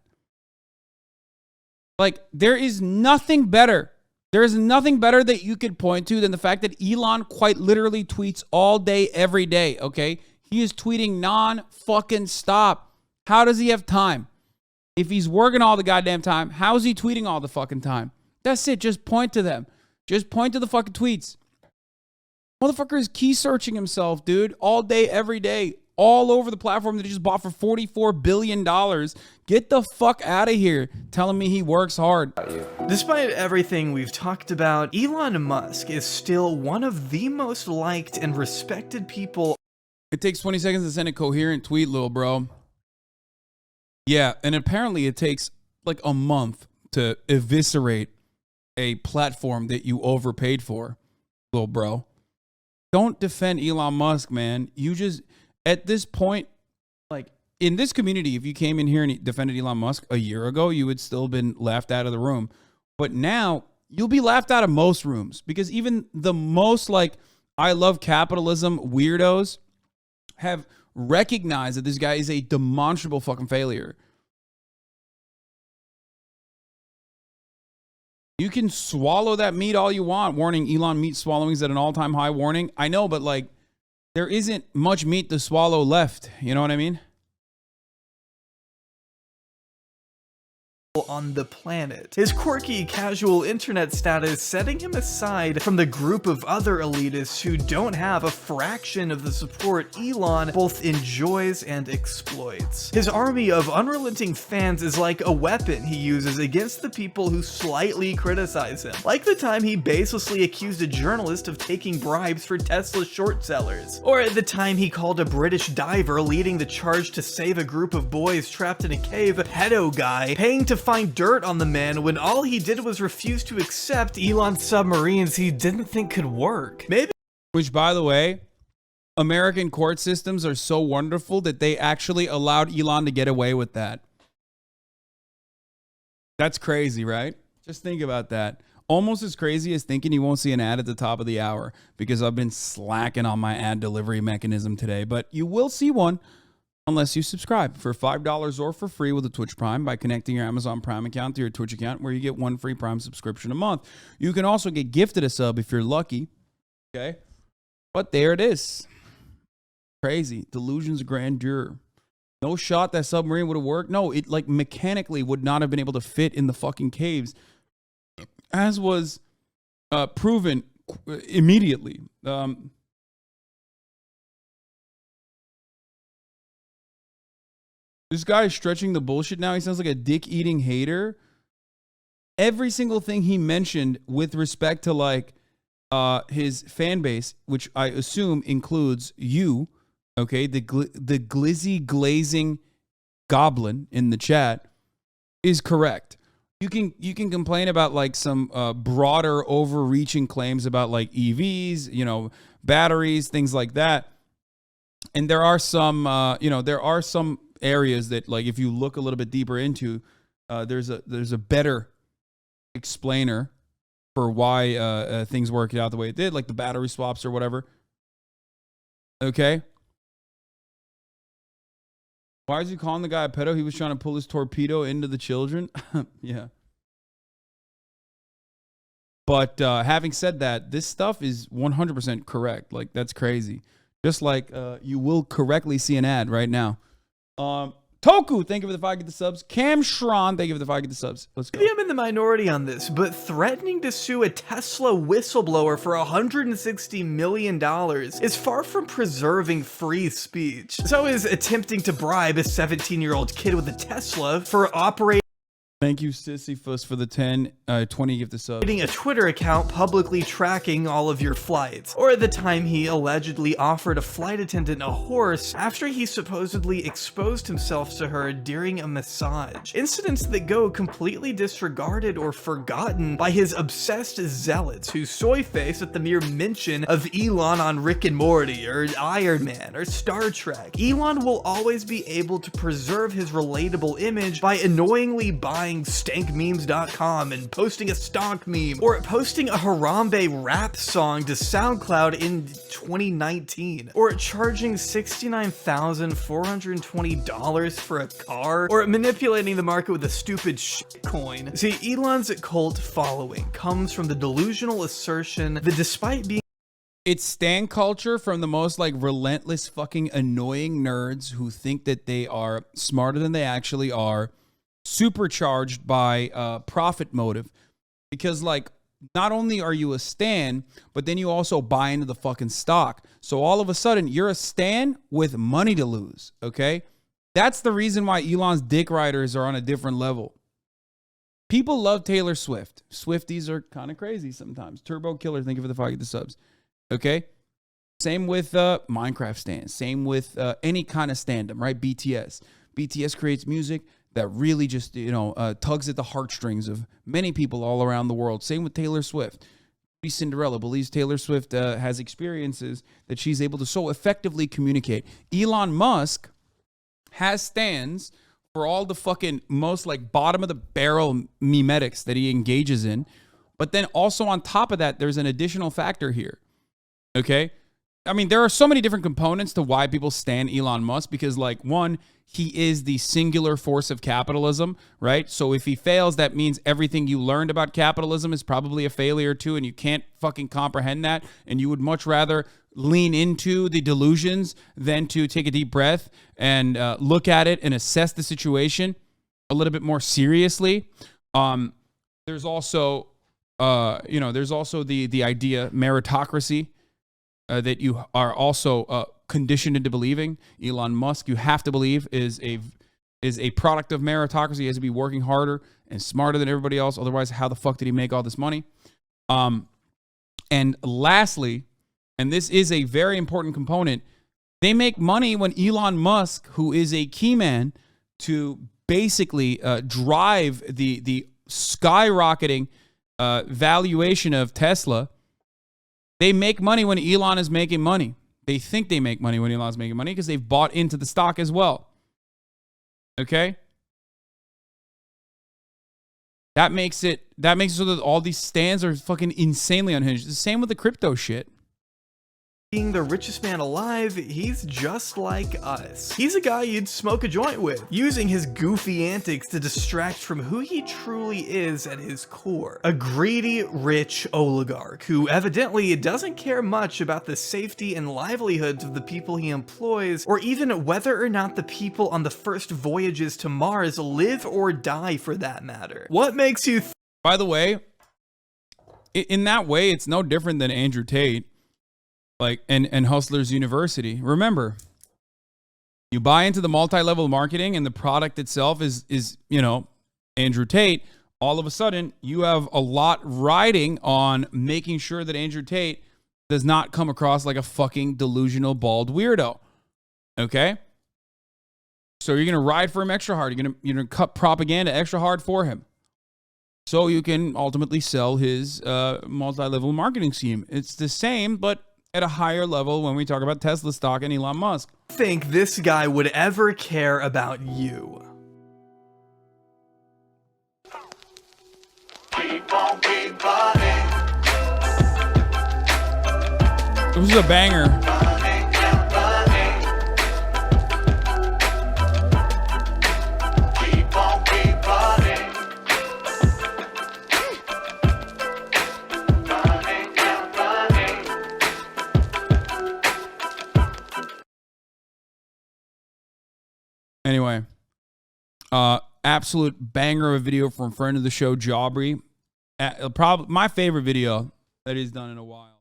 Like, there is nothing better. There is nothing better that you could point to than the fact that Elon quite literally tweets all day, every day, okay? He is tweeting non-fucking stop. How does he have time? If he's working all the goddamn time, how is he tweeting all the fucking time? That's it. Just point to them. Just point to the fucking tweets. Motherfucker is key searching himself, dude, all day, every day, all over the platform that he just bought for $44 billion. Get the fuck out of here telling me he works hard. Despite everything we've talked about, Elon Musk is still one of the most liked and respected people. It takes 20 seconds to send a coherent tweet, little bro. Yeah, and apparently it takes like a month to eviscerate a platform that you overpaid for, little bro. Don't defend Elon Musk, man. You just, at this point, like in this community, if you came in here and defended Elon Musk a year ago, you would still been laughed out of the room. But now you'll be laughed out of most rooms because even the most like I love capitalism weirdos have recognized that this guy is a demonstrable fucking failure. You can swallow that meat all you want. Warning, Elon meat swallowing is at an all-time high. Warning. I know, but like, there isn't much meat to swallow left. You know what I mean? on the planet. His quirky, casual internet status setting him aside from the group of other elitists who don't have a fraction of the support Elon both enjoys and exploits. His army of unrelenting fans is like a weapon he uses against the people who slightly criticize him. Like the time he baselessly accused a journalist of taking bribes for Tesla short sellers. Or at the time he called a British diver leading the charge to save a group of boys trapped in a cave a pedo guy, paying to find dirt on the man when all he did was refuse to accept Elon's submarines he didn't think could work. Maybe. Which, by the way, American court systems are so wonderful that they actually allowed Elon to get away with that. That's crazy, right? Just think about that. Almost as crazy as thinking you won't see an ad at the top of the hour, because I've been slacking on my ad delivery mechanism today. But you will see one unless you subscribe for $5 or for free with a Twitch Prime by connecting your Amazon Prime account to your Twitch account, where you get one free Prime subscription a month. You can also get gifted a sub if you're lucky. Okay? But there it is. Crazy. Delusions of grandeur. No shot that submarine would have worked. No, it like mechanically would not have been able to fit in the fucking caves, as was proven immediately. This guy is stretching the bullshit now. He sounds like a dick-eating hater. Every single thing he mentioned with respect to like his fan base, which I assume includes you, okay, the glizzy glazing goblin in the chat, is correct. You can complain about like some broader overreaching claims about like EVs, you know, batteries, things like that. And there are some, there are some areas that, like, if you look a little bit deeper into, there's a better explainer for why things worked out the way it did, like the battery swaps or whatever. Okay. Why is he calling the guy a pedo? He was trying to pull his torpedo into the children. Yeah. But having said that, this stuff is 100% correct. Like, that's crazy. Just like you will correctly see an ad right now. Toku, thank you for the 5 get the subs. Cam Shron, thank you for the 5 get the subs. Let's go. Maybe I'm in the minority on this, but threatening to sue a Tesla whistleblower for $160 million is far from preserving free speech. So is attempting to bribe a 17-year-old kid with a Tesla for operating. Thank you, Sisyphus, for the 20 gift the subs. Creating a Twitter account publicly tracking all of your flights. Or at the time he allegedly offered a flight attendant a horse after he supposedly exposed himself to her during a massage. Incidents that go completely disregarded or forgotten by his obsessed zealots who soy face at the mere mention of Elon on Rick and Morty or Iron Man or Star Trek. Elon will always be able to preserve his relatable image by annoyingly buying stankmemes.com and posting a stonk meme, or posting a Harambe rap song to SoundCloud in 2019, or charging $69,420 for a car, or manipulating the market with a stupid shit coin. See, Elon's cult following comes from the delusional assertion that despite being it's stan culture from the most like relentless fucking annoying nerds who think that they are smarter than they actually are, supercharged by profit motive. Because like, not only are you a stan, but then you also buy into the fucking stock. So all of a sudden you're a stan with money to lose. Okay. That's the reason why Elon's dick riders are on a different level. People love Taylor Swift. Swifties are kind of crazy sometimes. Turbo Killer, thank you for the 5 get the subs. Okay. Same with Minecraft stands. Same with any kind of stand-up, right? BTS. BTS creates music that really just, tugs at the heartstrings of many people all around the world. Same with Taylor Swift. Cinderella believes Taylor Swift has experiences that she's able to so effectively communicate. Elon Musk has stands for all the fucking most like bottom of the barrel memetics that he engages in. But then also on top of that, there's an additional factor here. Okay. I mean, there are so many different components to why people stan Elon Musk, because like, one, he is the singular force of capitalism, right? So if he fails, that means everything you learned about capitalism is probably a failure too, and you can't fucking comprehend that, and you would much rather lean into the delusions than to take a deep breath and look at it and assess the situation. a little bit more seriously. There's also, there's also the idea meritocracy that you are also conditioned into believing. Elon Musk, you have to believe, is a product of meritocracy. He has to be working harder and smarter than everybody else. Otherwise, how the fuck did he make all this money? And lastly, and this is a very important component, they make money when Elon Musk, who is a key man to basically drive the skyrocketing valuation of Tesla, they make money when Elon is making money. They think they make money when Elon's making money because they've bought into the stock as well. Okay? That makes it so that all these stands are fucking insanely unhinged. The same with the crypto shit. Being the richest man alive, he's just like us. He's a guy you'd smoke a joint with, using his goofy antics to distract from who he truly is at his core. A greedy, rich oligarch who evidently doesn't care much about the safety and livelihoods of the people he employs, or even whether or not the people on the first voyages to Mars live or die for that matter. What makes you By the way, in that way, it's no different than Andrew Tate. Like, and Hustlers University. Remember, you buy into the multi-level marketing and the product itself is Andrew Tate. All of a sudden, you have a lot riding on making sure that Andrew Tate does not come across like a fucking delusional bald weirdo. Okay? So you're going to ride for him extra hard. You're going to cut propaganda extra hard for him. So you can ultimately sell his multi-level marketing scheme. It's the same, but at a higher level when we talk about Tesla stock and Elon Musk. Think this guy would ever care about you? This is a banger. Anyway, absolute banger of a video from friend of the show, Aubrey. Probably my favorite video that he's done in a while.